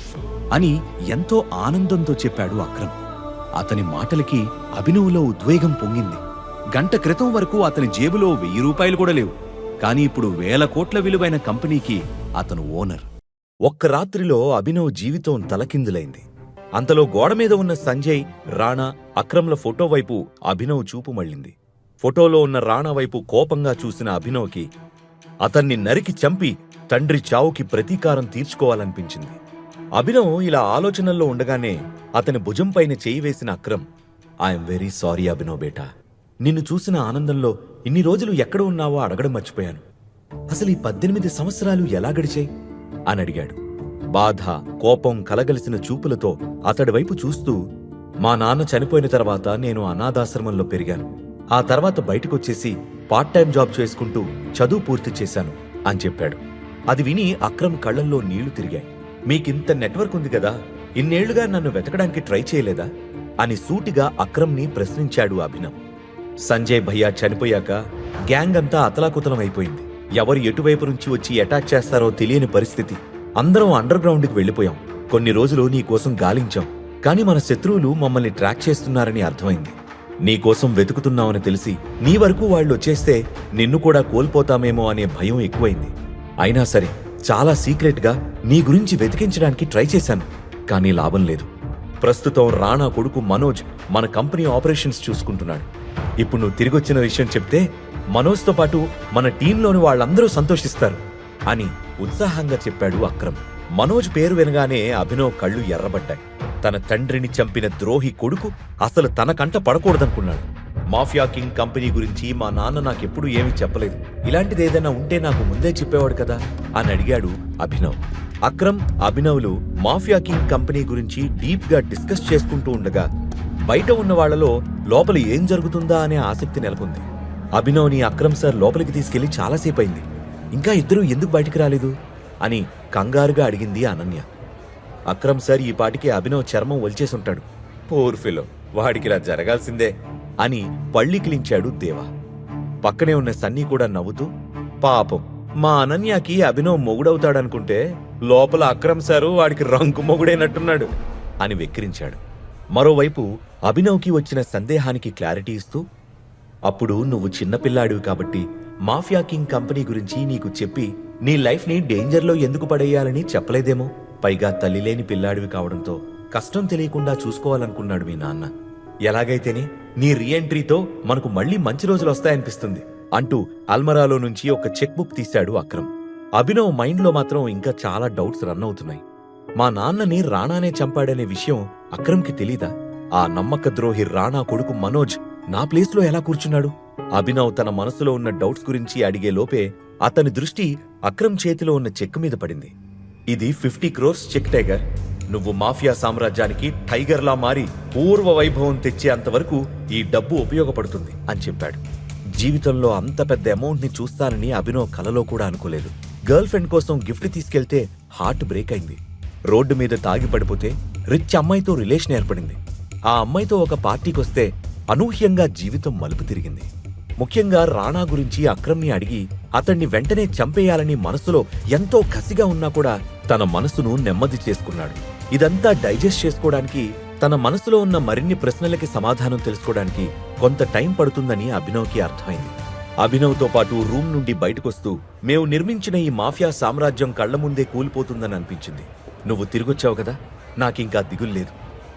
అని ఎంతో ఆనందంతో చెప్పాడు అక్రమ్. అతని మాటలకి అభినవ్లో ఉద్వేగం పొంగింది. గంట క్రితం వరకు అతని జేబులో 1000 రూపాయలు కూడా లేవు. కానీ ఇప్పుడు 1000 కోట్ల విలువైన కంపెనీకి అతను ఓనర్. ఒక్క రాత్రిలో అభినవ్ జీవితం తలకిందులైంది. అంతలో గోడ మీద ఉన్న సంజయ్, రాణా, అక్రమ్ల ఫోటో వైపు అభినవ్ చూపు మళ్ళింది. ఫోటోలో ఉన్న రాణా వైపు కోపంగా చూసిన అభినవ్కి అతన్ని నరికి చంపి తండ్రి చావుకి ప్రతీకారం తీర్చుకోవాలనిపించింది. అభినవ్ ఇలా ఆలోచనల్లో ఉండగానే అతని భుజంపైన చేయి వేసిన Akram, I'm very sorry Abhinav beta. నిన్ను చూసిన ఆనందంలో ఇన్ని రోజులు ఎక్కడ ఉన్నావో అడగడం మర్చిపోయాను. అసలు ఈ 18 సంవత్సరాలు ఎలా గడిచాయి అని అడిగాడు. బాధ, కోపం కలగలిసిన చూపులతో అతడి వైపు చూస్తూ, మా నాన్న చనిపోయిన తర్వాత నేను అనాథాశ్రమంలో పెరిగాను. ఆ తర్వాత బయటకొచ్చేసి పార్ట్ టైం జాబ్ చేసుకుంటూ చదువు పూర్తి చేశాను అని చెప్పాడు. అది విని అక్రమ్ కళ్లల్లో నీళ్లు తిరిగాయి. మీకింత నెట్వర్క్ ఉంది కదా, ఇన్నేళ్లుగా నన్ను వెతకడానికి ట్రై చేయలేదా అని సూటిగా అక్రమ్ని ప్రశ్నించాడు అభినవ్. సంజయ్ భయ్యా చనిపోయాక గ్యాంగ్ అంతా అతలాకుతలం అయిపోయింది. ఎవరు ఎటువైపు నుంచి వచ్చి అటాక్ చేస్తారో తెలియని పరిస్థితి. అందరం అండర్ గ్రౌండ్కి వెళ్లిపోయాం. కొన్ని రోజులు నీకోసం గాలించాం. కాని మన శత్రువులు మమ్మల్ని ట్రాక్ చేస్తున్నారని అర్థమైంది. నీకోసం వెతుకుతున్నామని తెలిసి నీ వరకు వాళ్ళు వచ్చేస్తే నిన్ను కూడా కోల్పోతామేమో అనే భయం ఎక్కువైంది. అయినా సరే చాలా సీక్రెట్గా నీ గురించి వెతికించడానికి ట్రై చేశాను. కానీ లాభం లేదు. ప్రస్తుతం రాణా కొడుకు మనోజ్ మన కంపెనీ ఆపరేషన్స్ చూసుకుంటున్నాడు. ఇప్పుడు నువ్వు తిరిగొచ్చిన విషయం చెప్తే మనోజ్తో పాటు మన టీంలోని వాళ్ళందరూ సంతోషిస్తారు అని ఉత్సాహంగా చెప్పాడు అక్రమ్. మనోజ్ పేరు వినగానే అభినవ్ కళ్ళు ఎర్రబడ్డాయి. తన తండ్రిని చంపిన ద్రోహి కొడుకు అసలు తన కంట పడకూడదనుకున్నాడు. మాఫియా కింగ్ కంపెనీ గురించి మా నాన్న నాకెప్పుడు ఏమీ చెప్పలేదు. ఇలాంటిదేదైనా ఉంటే నాకు ముందే చెప్పేవాడు కదా అని అడిగాడు అభినవ్. అక్రమ్, అభినవ్లు మాఫియా కింగ్ కంపెనీ గురించి డీప్ గా డిస్కస్ చేసుకుంటూ ఉండగా బయట ఉన్న వాళ్లలో లోపల ఏం జరుగుతుందా అనే ఆసక్తి నెలకొంది. అభినవ్ని అక్రమ్ సార్ లోపలికి తీసుకెళ్లి చాలాసేపు అయింది. ఇంకా ఇద్దరూ ఎందుకు బయటికి రాలేదు అని కంగారుగా అడిగింది అనన్య. అక్రమ్ సార్ ఈ పాటికి అభినవ్ చర్మం ఒలిచేసుంటాడు. పూర్ ఫిలో, వాడికిలా జరగాల్సిందే అని పళ్ళికిలించాడు దేవా. పక్కనే ఉన్న సన్నీ కూడా నవ్వుతూ, పాపం మా అనన్యకి అభినవ్ మొగుడవుతాడనుకుంటే లోపల అక్రమ్ సారు వాడికి రంకు మొగుడైనట్టున్నాడు అని వెక్కిరించాడు. మరోవైపు అభినవ్కి వచ్చిన సందేహానికి క్లారిటీ ఇస్తూ, అప్పుడు నువ్వు చిన్నపిల్లాడివి కాబట్టి మాఫియా కింగ్ కంపెనీ గురించి నీకు చెప్పి నీ లైఫ్ని డేంజర్లో ఎందుకు పడేయాలని చెప్పలేదేమో. పైగా తల్లిలేని పిల్లాడివి కావడంతో కష్టం తెలియకుండా చూసుకోవాలనుకున్నాడు మీ నాన్న. ఎలాగైతేనే నీ రీఎంట్రీతో మనకు మళ్లీ మంచి రోజులు వస్తాయనిపిస్తుంది అంటూ అల్మరాలో నుంచి ఒక చెక్ బుక్ తీశాడు అక్రమ్. అభినవ్ మైండ్లో మాత్రం ఇంకా చాలా డౌట్స్ రన్ అవుతున్నాయి. మా నాన్నని రాణానే చంపాడనే విషయం అక్రమ్కి తెలీదా? ఆ నమ్మక ద్రోహి రాణా కొడుకు మనోజ్ నా ప్లేస్లో ఎలా కూర్చున్నాడు? అభినవ్ తన మనసులో ఉన్న డౌట్స్ గురించి అడిగే లోపే అతని దృష్టి అక్రమ్ చేతిలో ఉన్న చెక్ మీద పడింది. ఇది 50 crores చెక్ టైగర్. నువ్వు మాఫియా సామ్రాజ్యానికి టైగర్లా మారి పూర్వ వైభవం తెచ్చేంతవరకు ఈ డబ్బు ఉపయోగపడుతుంది అని చెప్పాడు. జీవితంలో అంత పెద్ద అమౌంట్ ని చూస్తానని అభినవ్ కలలో కూడా అనుకోలేదు. గర్ల్ ఫ్రెండ్ కోసం గిఫ్ట్ తీసుకెళ్తే హార్ట్ బ్రేక్ అయింది. రోడ్డు మీద తాగి పడిపోతే రిచ్ అమ్మాయితో రిలేషన్ ఏర్పడింది. ఆ అమ్మాయితో ఒక పార్టీకొస్తే అనూహ్యంగా జీవితం మలుపు తిరిగింది. ముఖ్యంగా రాణా గురించి అక్రమ్ని అడిగి అతన్ని వెంటనే చంపేయాలని మనసులో ఎంతో కసిగా ఉన్నా కూడా తన మనసును నెమ్మది చేసుకున్నాడు. ఇదంతా డైజెస్ట్ చేసుకోవడానికి, తన మనసులో ఉన్న మరిన్ని ప్రశ్నలకి సమాధానం తెలుసుకోవడానికి కొంత టైం పడుతుందని అభినవ్కి అర్థమైంది. అభినవ్తో పాటు రూమ్ నుండి బయటకొస్తూ, మేము నిర్మించిన ఈ మాఫియా సామ్రాజ్యం కళ్ల ముందే కూలిపోతుందని అనిపించింది. నువ్వు తిరిగొచ్చావు కదా, నాకింకా దిగుల్లేదు.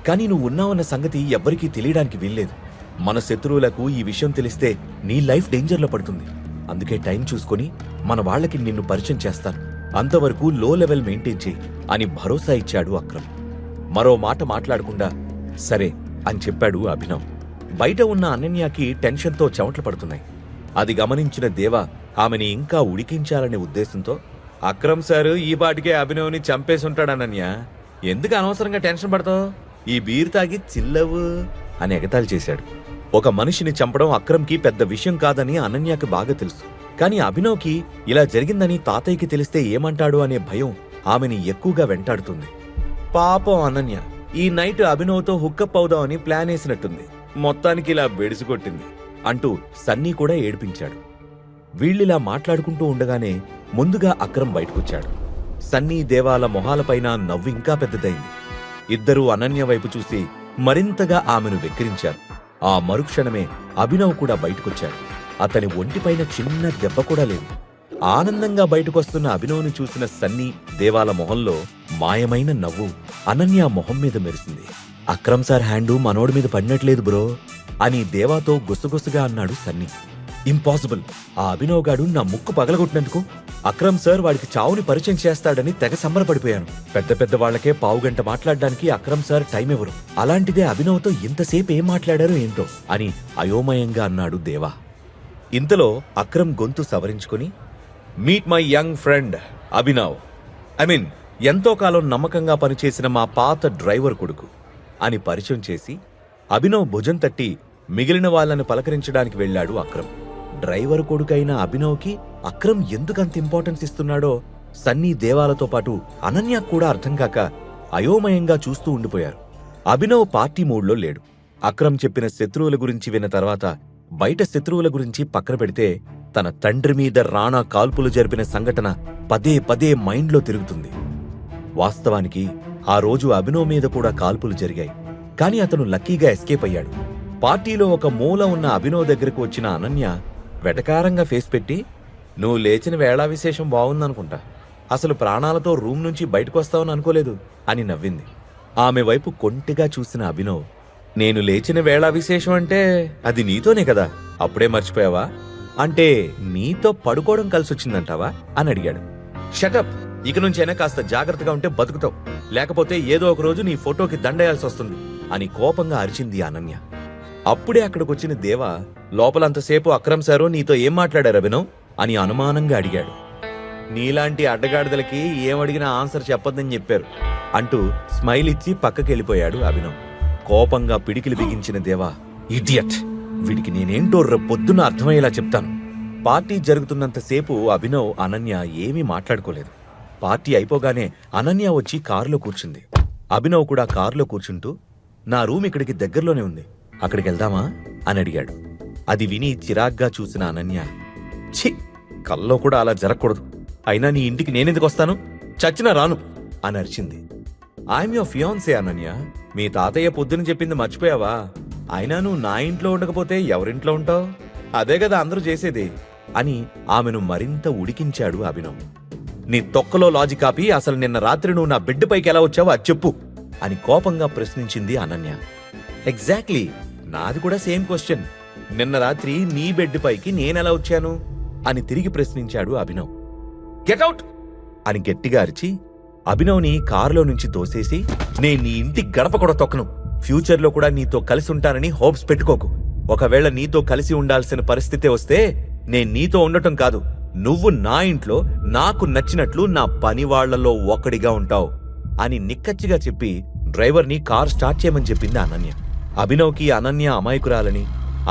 కానీ నువ్వు ఉన్నావన్న సంగతి ఎవ్వరికీ తెలియడానికి వీల్లేదు. మన శత్రువులకు ఈ విషయం తెలిస్తే నీ లైఫ్ డేంజర్లో పడుతుంది. అందుకే టైం చూసుకొని మన వాళ్లకి నిన్ను పరిచయం చేస్తాను. అంతవరకు లో లెవెల్ మెయింటైన్ చేయి అని భరోసా ఇచ్చాడు అక్రమ్. మరో మాట మాట్లాడకుండా సరే అని చెప్పాడు అభినవ్. బయట ఉన్న అనన్యకి టెన్షన్తో చెమటలు పడుతున్నాయి. అది గమనించిన దేవా ఆమెని ఇంకా ఉడికించాలనే ఉద్దేశంతో, అక్రమ్ సారు ఈ పాటికే అభినవ్ని చంపేసుంటాడు అనన్య, ఎందుకు అనవసరంగా టెన్షన్ పడతావు, ఈ బీర్ తాగి చిల్లవు అని ఎగతాళి చేశాడు. ఒక మనిషిని చంపడం అక్రమ్కి పెద్ద విషయం కాదని అనన్యకి బాగా తెలుసు. కానీ అభినవ్కి ఇలా జరిగిందని తాతయ్యకి తెలిస్తే ఏమంటాడు అనే భయం ఆమెని ఎక్కువగా వెంటాడుతుంది. పాపం అనన్య ఈ నైట్ అభినవ్తో హుక్కప్ అవుదామని ప్లాన్ వేసినట్టుంది, మొత్తానికి ఇలా బెడిసికొట్టింది అంటూ సన్నీ కూడా ఏడిపించాడు. వీళ్ళిలా మాట్లాడుకుంటూ ఉండగానే ముందుగా అక్రమ్ బయటకొచ్చాడు. సన్నీ దేవాల మొహాలపైన నవ్వు ఇంకా పెద్దదైంది. ఇద్దరూ అనన్య వైపు చూసి మరింతగా ఆమెను వెక్కిరించారు. ఆ మరుక్షణమే అభినవ్ కూడా బయటకొచ్చాడు. అతని ఒంటిపైన చిన్న దెబ్బ కూడా లేదు. ఆనందంగా బయటకొస్తున్న అభినవ్ని చూసిన సన్నీ దేవాల మొహంలో మాయమైన నవ్వు అనన్య మొహం మీద మెరిసింది. అక్రమ్ సార్ హ్యాండు మనోడి మీద పడినట్లేదు బ్రో అని దేవాతో గుసగుసగా అన్నాడు సన్నీ. ఇంపాసిబుల్. ఆ అభినవ్ గాడు నా ముక్కు పగలగొట్టినందుకు అక్రమ్ సార్ వాడికి చావుని పరిచయం చేస్తాడని తెగ సంబరపడిపోయాను. పెద్ద పెద్ద వాళ్లకే పావుగంట మాట్లాడడానికి అక్రమ్ సార్ టైం ఇవ్వరు. అలాంటిదే అభినవ్తో ఇంతసేపు ఏం మాట్లాడారో ఏంటో అని అయోమయంగా అన్నాడు దేవా. ఇంతలో అక్రమ్ గొంతు సవరించుకుని, meet my young friend Abhinav. ఎంతో కాలం నమ్మకంగా పనిచేసిన మా పాత డ్రైవర్ కొడుకు అని పరిచయం చేసి అభినవ్ భుజం తట్టి మిగిలిన వాళ్ళని పలకరించడానికి వెళ్లాడు అక్రమ్. డ్రైవర్ కొడుకైన అభినవ్కి అక్రమ్ ఎందుకంత ఇంపార్టెన్స్ ఇస్తున్నాడో సన్నీ దేవాలతో పాటు అనన్య కూడా అర్థం కాక అయోమయంగా చూస్తూ ఉండిపోయారు. అభినవ్ పార్టీ మూడ్లో లేడు. అక్రమ్ చెప్పిన శత్రువుల గురించి విన్న తర్వాత బయట శత్రువుల గురించి పక్కన పెడితే తన తండ్రి మీద రాణా కాల్పులు జరిపిన సంఘటన పదే పదే మైండ్లో తిరుగుతుంది. వాస్తవానికి ఆ రోజు అభినవ్ మీద కూడా కాల్పులు జరిగాయి. కాని అతను లక్కీగా ఎస్కేప్ అయ్యాడు. పార్టీలో ఒక మూల ఉన్న అభినవ్ దగ్గరకు వచ్చిన అనన్య వెటకారంగా ఫేస్ పెట్టి, నువ్వు లేచిన వేళా విశేషం బావుందనుకుంటా, అసలు ప్రాణాలతో రూమ్ నుంచి బయటకొస్తావని అనుకోలేదు అని నవ్వింది. ఆమె వైపు కొంటిగా చూసిన అభినవ్, నేను లేచిన వేళా విశేషం అంటే అది నీతోనే కదా, అప్పుడే మర్చిపోయావా? అంటే నీతో పడుకోవడం కలిసొచ్చిందంటావా అని అడిగాడు. షటప్, ఇక నుంచైనా కాస్త జాగ్రత్తగా ఉంటే బతుకుతావు, లేకపోతే ఏదో ఒక రోజు నీ ఫోటోకి దండేయాల్సి వస్తుంది అని కోపంగా అరిచింది అనన్య. అప్పుడే అక్కడికొచ్చిన దేవా, లోపలంతసేపు అక్రమ్ సారు నీతో ఏం మాట్లాడారు అభినవ్ అని అనుమానంగా అడిగాడు. నీలాంటి అడ్డగాడిదలకి ఏమడిగినా ఆన్సర్ చెప్పొద్దని చెప్పారు అంటూ స్మైల్ ఇచ్చి పక్కకెళ్ళిపోయాడు అభినవ్. కోపంగా పిడికిలి బిగించిన దేవా, ఇడియట్, వీడికి నేనేంటో పొద్దున అర్థమయ్యేలా చెప్తాను. పార్టీ జరుగుతున్నంతసేపు అభినవ్ అనన్య ఏమీ మాట్లాడుకోలేదు. పార్టీ అయిపోగానే అనన్య వచ్చి కారులో కూర్చుంది. అభినవ్ కూడా కారులో కూర్చుంటూ, నా రూమ్ ఇక్కడికి దగ్గరలోనే ఉంది, అక్కడికి వెళ్దామా అని అడిగాడు. అది విని చిరాగ్గా చూసిన అనన్య, ఛీ, కల్లో కూడా అలా జరగకూడదు, అయినా నీ ఇంటికి నేనెందుకు వస్తాను, చచ్చినా రాను అని అరిచింది. ఐఎమ్ యువర్ ఫియాన్సే అనన్య, మీ తాతయ్య పొద్దున చెప్పింది మర్చిపోయావా? అయినా నువ్వు నా ఇంట్లో ఉండకపోతే ఎవరింట్లో ఉంటావు? అదే కదా అందరూ చేసేది అని ఆమెను మరింత ఉడికించాడు అభినవ్. నీ తొక్కలో లాజిక్ ఆపి అసలు నిన్న రాత్రి నువ్వు నా బెడ్ పైకి ఎలా వచ్చావో అది చెప్పు అని కోపంగా ప్రశ్నించింది అనన్య. ఎగ్జాక్ట్లీ, నాది కూడా సేమ్ క్వశ్చన్. నిన్న రాత్రి నీ బెడ్ పైకి నేనెలా వచ్చాను అని తిరిగి ప్రశ్నించాడు అభినవ్. గెట్అవుట్ అని గట్టిగా అరిచి అభినవ్ని కారులో నుంచి తోసేసి, నేను నీ ఇంటి గడప కూడా తొక్కను, ఫ్యూచర్లో కూడా నీతో కలిసి ఉంటానని హోప్స్ పెట్టుకోకు. ఒకవేళ నీతో కలిసి ఉండాల్సిన పరిస్థితి వస్తే నేను నీతో ఉండటం కాదు, నువ్వు నా ఇంట్లో నాకు నచ్చినట్లు నా పనివాళ్లలో ఒకడిగా ఉంటావు అని నిక్కచ్చిగా చెప్పి డ్రైవర్ని కార్ స్టార్ట్ చేయమని చెప్పింది అనన్య. అభినవ్కి అనన్య అమాయకురాలని,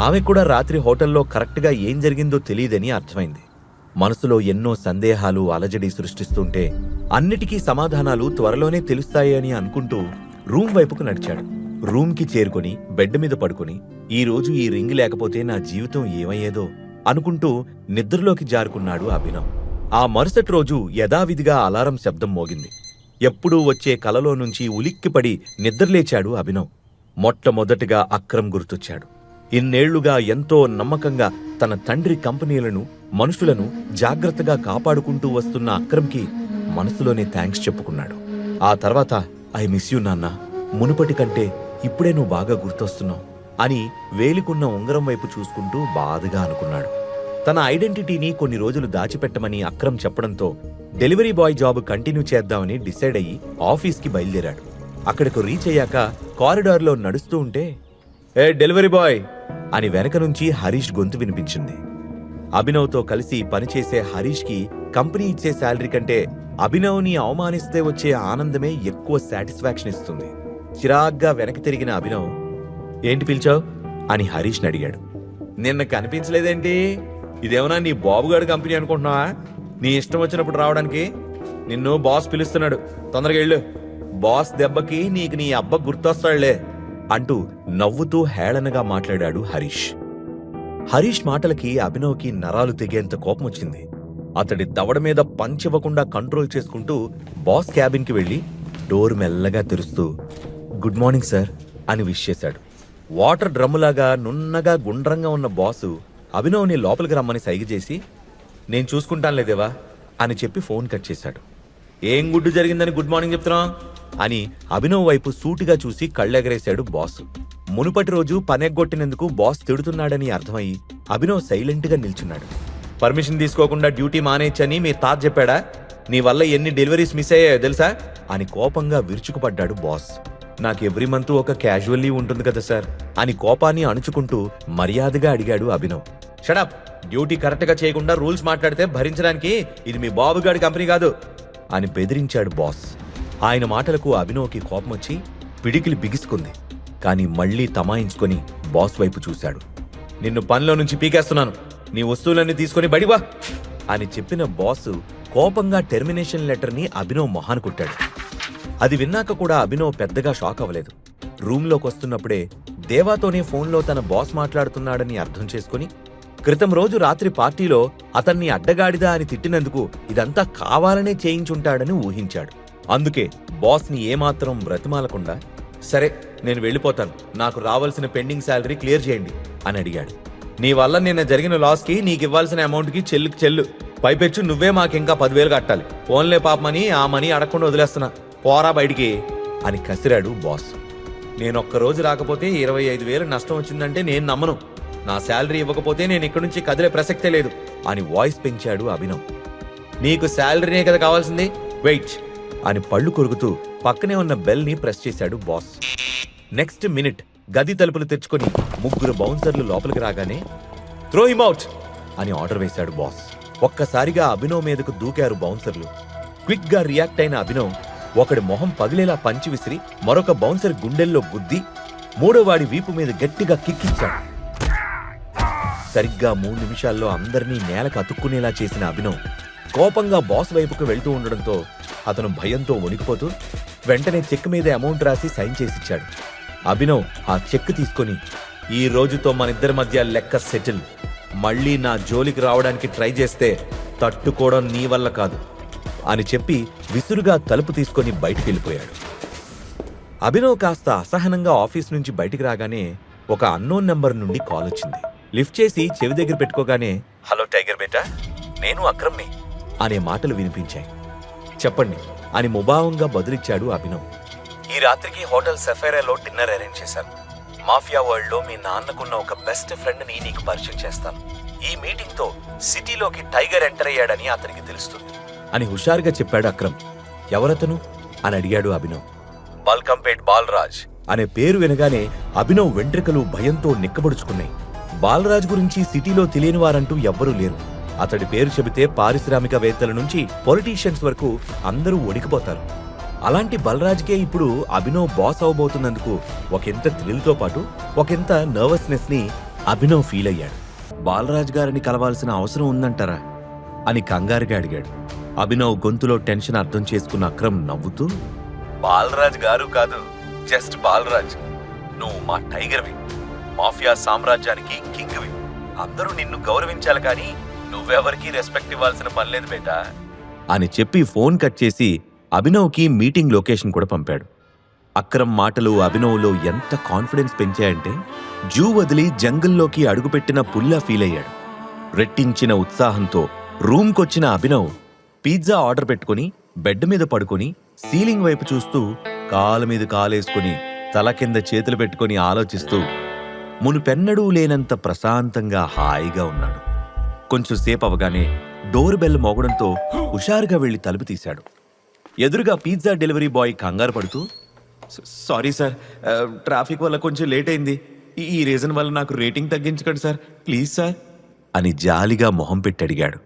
ఆమె కూడా రాత్రి హోటల్లో కరెక్ట్గా ఏం జరిగిందో తెలియదని అర్థమైంది. మనసులో ఎన్నో సందేహాలు అలజడి సృష్టిస్తుంటే అన్నిటికీ సమాధానాలు త్వరలోనే తెలుస్తాయి అని అనుకుంటూ రూమ్ వైపుకు నడిచాడు. రూమ్కి చేరుకొని బెడ్ మీద పడుకుని, ఈ రోజు ఈ రింగ్ లేకపోతే నా జీవితం ఏమయ్యేదో అనుకుంటూ నిద్రలోకి జారుకున్నాడు అభినవ్. ఆ మరుసటి రోజు యథావిధిగా అలారం శబ్దం మోగింది. ఎప్పుడూ వచ్చే కలలో నుంచి ఉలిక్కిపడి నిద్రలేచాడు అభినవ్. మొట్టమొదటిగా అక్రమ్ గుర్తొచ్చాడు. ఇన్నేళ్లుగా ఎంతో నమ్మకంగా తన తండ్రి కంపెనీలను, మనుషులను జాగ్రత్తగా కాపాడుకుంటూ వస్తున్న అక్రమ్కి మనసులోనే థ్యాంక్స్ చెప్పుకున్నాడు. ఆ తర్వాత, ఐ మిస్ యూ నాన్న, మునుపటి కంటే ఇప్పుడే నువ్వు బాగా గుర్తొస్తున్నావు అని వేలికున్న ఉంగరం వైపు చూసుకుంటూ బాధగా అనుకున్నాడు. తన ఐడెంటిటీని కొన్ని రోజులు దాచిపెట్టమని అక్రమ్ చెప్పడంతో డెలివరీ బాయ్ జాబ్ కంటిన్యూ చేద్దామని డిసైడ్ అయ్యి ఆఫీస్కి బయలుదేరాడు. అక్కడికి రీచ్ అయ్యాక కారిడార్లో నడుస్తూ ఉంటే, ఏ డెలివరీ బాయ్ అని వెనక నుంచి హరీష్ గొంతు వినిపించింది. అభినవ్తో కలిసి పనిచేసే హరీష్కి కంపెనీ ఇచ్చే శాలరీ కంటే అభినవ్ని అవమానిస్తే వచ్చే ఆనందమే ఎక్కువ సాటిస్ఫాక్షన్ ఇస్తుంది. చిరాగ్గా వెనక్కి తిరిగిన అభినవ్, ఏంటి పిలిచావు అని హరీష్ని అడిగాడు. నిన్న కనిపించలేదేంటి? ఇదేమన్నా నీ బాబుగాడు కంపెనీ అనుకుంటున్నావా? నీ ఇష్టం వచ్చినప్పుడు రావడానికి? నిన్ను బాస్ పిలుస్తున్నాడు, తొందరగా వెళ్ళు, బాస్ దెబ్బకి నీకు నీ అబ్బ గుర్తొస్తాడులే అంటూ నవ్వుతూ హేళనగా మాట్లాడాడు హరీష్. హరీష్ మాటలకి అభినవ్కి నరాలు తెగేంత కోపం వచ్చింది. అతడి దవడ మీద పంచ్ ఇవ్వకుండా కంట్రోల్ చేసుకుంటూ బాస్ క్యాబిన్కి వెళ్ళి డోర్ మెల్లగా తెరుస్తూ గుడ్ మార్నింగ్ సార్ అని విష్ చేశాడు. వాటర్ డ్రమ్ములాగా నున్నగా గుండ్రంగా ఉన్న బాసు అభినవ్ని లోపలికి రమ్మని సైగ చేసి నేను చూసుకుంటాను లేదేవా అని చెప్పి ఫోన్ కట్ చేశాడు. ఏం గుడ్డు జరిగిందని గుడ్ మార్నింగ్ చెప్తున్నా అని అభినవ్ వైపు సూటిగా చూసి కళ్ళెగరేశాడు బాస్. మునుపటి రోజు పనెగ్గొట్టినందుకు బాస్ తిడుతున్నాడని అర్థమయ్యి అభినవ్ సైలెంట్గా నిల్చున్నాడు. పర్మిషన్ తీసుకోకుండా డ్యూటీ మానేయచ్చని మీ తాత చెప్పాడా? నీ వల్ల ఎన్ని డెలివరీస్ మిస్ అయ్యాయో తెలుసా అని కోపంగా విరుచుకుపడ్డాడు బాస్. నాకు ఎవ్రీ మంత్ ఒక క్యాజువల్ లీవ్ ఉంటుంది కదా సార్ అని కోపాన్ని అణుచుకుంటూ మర్యాదగా అడిగాడు అభినవ్. షడప్, డ్యూటీ కరెక్ట్గా చేయకుండా రూల్స్ మాట్లాడితే భరించడానికి ఇది మీ బాబుగాడి కంపెనీ కాదు అని బెదిరించాడు బాస్. ఆయన మాటలకు అభినవ్కి కోపం వచ్చి పిడికిలి బిగుసుకుంది. కానీ మళ్లీ తమాయించుకొని బాస్ వైపు చూశాడు. నిన్ను పనిలో నుంచి పీకేస్తున్నాను, నీ వస్తువులన్నీ తీసుకుని బడివా అని చెప్పిన బాసు కోపంగా టెర్మినేషన్ లెటర్ని అభినవ్ మొహాన కొట్టాడు. అది విన్నాక కూడా అభినవ్ పెద్దగా షాక్ అవ్వలేదు. రూంలోకి వస్తున్నప్పుడే దేవాతోనే ఫోన్లో తన బాస్ మాట్లాడుతున్నాడని అర్థం చేసుకుని క్రితం రోజు రాత్రి పార్టీలో అతన్ని అడ్డగాడిదా అని తిట్టినందుకు ఇదంతా కావాలనే చేయించుంటాడని ఊహించాడు. అందుకే బాస్ని ఏమాత్రం బ్రతిమాలకుండా సరే నేను వెళ్ళిపోతాను, నాకు రావాల్సిన పెండింగ్ శాలరీ క్లియర్ చేయండి అని అడిగాడు. నీ వల్ల నిన్న జరిగిన లాస్కి నీకివ్వాల్సిన అమౌంట్కి చెల్లు, పైపెచ్చు నువ్వే మాకింకా 10,000 కట్టాలి. ఫోన్లే పాపమని ఆ మనీ అడగకుండా వదిలేస్తున్నా, పోరా బయటికి అని కసిరాడు బాస్. నేనొక్కరోజు రాకపోతే 25,000 నష్టం వచ్చిందంటే నేను నమ్మను. నా శాలరీ ఇవ్వకపోతే నేను ఇక్కడి నుంచి కదిలే ప్రసక్తే లేదు అని వాయిస్ పెంచాడు అభినవ్. నీకు శాలరీనే కదా కావాల్సింది, వెయిట్ అని పళ్ళు కొరుకుతూ పక్కనే ఉన్న బెల్ని ప్రెస్ చేశాడు బాస్. నెక్స్ట్ మినిట్ గది తలుపులు తెచ్చుకొని 3 బౌన్సర్లు లోపలికి రాగానే త్రో హిమ్ అవుట్ అని ఆర్డర్ వేశాడు బాస్. ఒక్కసారిగా అభినవ్ మీదకు దూకారు బౌన్సర్లు. క్విక్ గా రియాక్ట్ అయిన అభినవ్ ఒకడి మొహం పగిలేలా పంచి విసిరి మరొక బౌన్సర్ గుండెల్లో గుద్ది 3వ వాడి వీపు మీద గట్టిగా కిక్కిచ్చాడు. సరిగ్గా 3 నిమిషాల్లో అందరినీ నేలకు అతుక్కునేలా చేసిన అభినవ్ కోపంగా బాస్ వైపుకు వెళ్తూ ఉండడంతో అతను భయంతో వణికిపోతూ వెంటనే చెక్ మీద అమౌంట్ రాసి సైన్ చేసిచ్చాడు. అభినవ్ ఆ చెక్ తీసుకొని ఈ రోజుతో మనిద్దరి మధ్య లెక్క సెటిల్, మళ్ళీ నా జోలికి రావడానికి ట్రై చేస్తే తట్టుకోవడం నీ వల్ల కాదు అని చెప్పి విసురుగా తలుపు తీసుకొని బయటికి వెళ్ళిపోయాడు. అభినవ్ కాస్త అసహనంగా ఆఫీస్ నుంచి బయటికి రాగానే ఒక అన్నోన్ నెంబర్ నుండి కాల్ వచ్చింది. లిఫ్ట్ చేసి చెవి దగ్గర పెట్టుకోగానే హలో టైగర్ బేటా, నేను అక్రమ్ని అనే మాటలు వినిపించాయి. చెప్పండి అని ముభావంగా బదులిచ్చాడు అభినవ్. ఈ రాత్రికి హోటల్ సెఫైరాలో డిన్నర్ అరేంజ్ చేశాను. మాఫియా వరల్డ్ లో మీ నాన్నకున్న ఒక బెస్ట్ ఫ్రెండ్ ని నీకు పరిచయం చేస్తాను. ఈ మీటింగ్ తో సిటీలోకి టైగర్ ఎంటర్ అయ్యాడని అతనికి తెలుస్తుంది అని హుషారుగా చెప్పాడు అక్రమ్. ఎవరతను అని అడిగాడు అభినవ్. బల్కంపేట్ బాలరాజ్ అనే పేరు వినగానే అభినవ్ వెంట్రుకలు భయంతో నిక్కబడుచుకున్నాయి. బాలరాజ్ గురించి సిటీలో తెలియని వారంటూ ఎవ్వరూ లేరు. అతడి పేరు చెబితే పారిశ్రామికవేత్తల నుంచి పొలిటీషియన్స్ వరకు అందరూ వణికిపోతారు. అలాంటి బలరాజ్కే ఇప్పుడు అభినవ్ బాస్ అవబోతున్నందుకు ఒకంత థ్రిల్తో పాటు ఒకంత నర్వస్నెస్ ని అభినవ్ ఫీల్ అయ్యాడు. బాలరాజ్ గారిని కలవాల్సిన అవసరం ఉందంటారా అని కంగారుగా అడిగాడు. అభినవ్ గొంతులో టెన్షన్ అర్థం చేసుకున్న అక్రమ్ నవ్వుతూ బాలరాజ్ గారు కాదు, జస్ట్ బాలరాజ్. నువ్వు మా టైగర్వి, మాఫియా సామ్రాజ్యానికి కింగ్వి. అందరూ నిన్ను గౌరవించాలి కానీ నువ్వెవరికి రెస్పెక్ట్ ఇవ్వాల్సిన పనిలేదు బేటా అని చెప్పి ఫోన్ కట్ చేసి అభినవ్కి మీటింగ్ లొకేషన్ కూడా పంపాడు. అక్రమ్ మాటలు అభినవ్లో ఎంత కాన్ఫిడెన్స్ పెంచాయంటే జూ వదిలి జంగిల్లోకి అడుగుపెట్టిన పుల్లా ఫీల్ అయ్యాడు. రెట్టించిన ఉత్సాహంతో రూమ్కొచ్చిన అభినవ్ పిజ్జా ఆర్డర్ పెట్టుకుని బెడ్ మీద పడుకొని సీలింగ్ వైపు చూస్తూ కాలు మీద కాలేసుకుని తల కింద చేతులు పెట్టుకుని ఆలోచిస్తూ మునుపెన్నడూ లేనంత ప్రశాంతంగా హాయిగా ఉన్నాడు. కొంచెం సేపు అవగానే డోర్ బెల్ మోగడంతో హుషారుగా వెళ్లి తలుపు తీశాడు. ఎదురుగా పిజ్జా డెలివరీ బాయ్ కంగారు పడుతూ సారీ సార్, ట్రాఫిక్ వల్ల కొంచెం లేట్ అయింది. ఈ రీజన్ వల్ల నాకు రేటింగ్ తగ్గించకండి సార్, ప్లీజ్ సార్ అని జాలిగా మొహం పెట్టి అడిగాడు.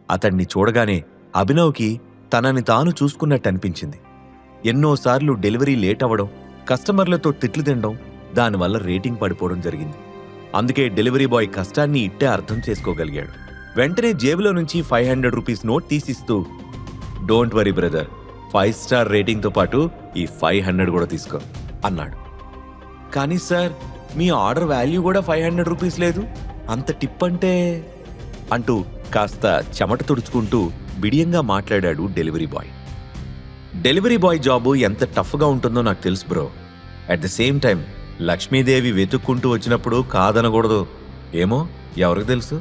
అతన్ని చూడగానే అభినవ్కి తనని తాను చూసుకున్నట్టు అనిపించింది. ఎన్నోసార్లు డెలివరీ లేట్ అవ్వడం, కస్టమర్లతో తిట్లు తినడం, దానివల్ల రేటింగ్ పడిపోవడం జరిగింది. అందుకే డెలివరీ బాయ్ కష్టాన్ని ఇట్టే అర్థం చేసుకోగలిగాడు. వెంటనే జేబులో నుంచి 500 రూపీస్ నోట్ తీసిస్తూ డోంట్ వరీ బ్రదర్, 5 స్టార్ రేటింగ్తో పాటు ఈ 500 కూడా తీసుకో అన్నాడు. కానీ సార్, మీ ఆర్డర్ వాల్యూ కూడా 500 రూపీస్ లేదు, అంత టిప్ అంటే అంటూ కాస్త చెమట తుడుచుకుంటూ బిడియంగా మాట్లాడాడు delivery boy. Delivery boy job ఎంత టఫ్గా ఉంటుందో నాకు తెలుసు bro. At the same time Lakshmidevi వెతుక్కుంటూ వచ్చినప్పుడు కాదనకూడదు. ఏమో ఎవరికి తెలుసు,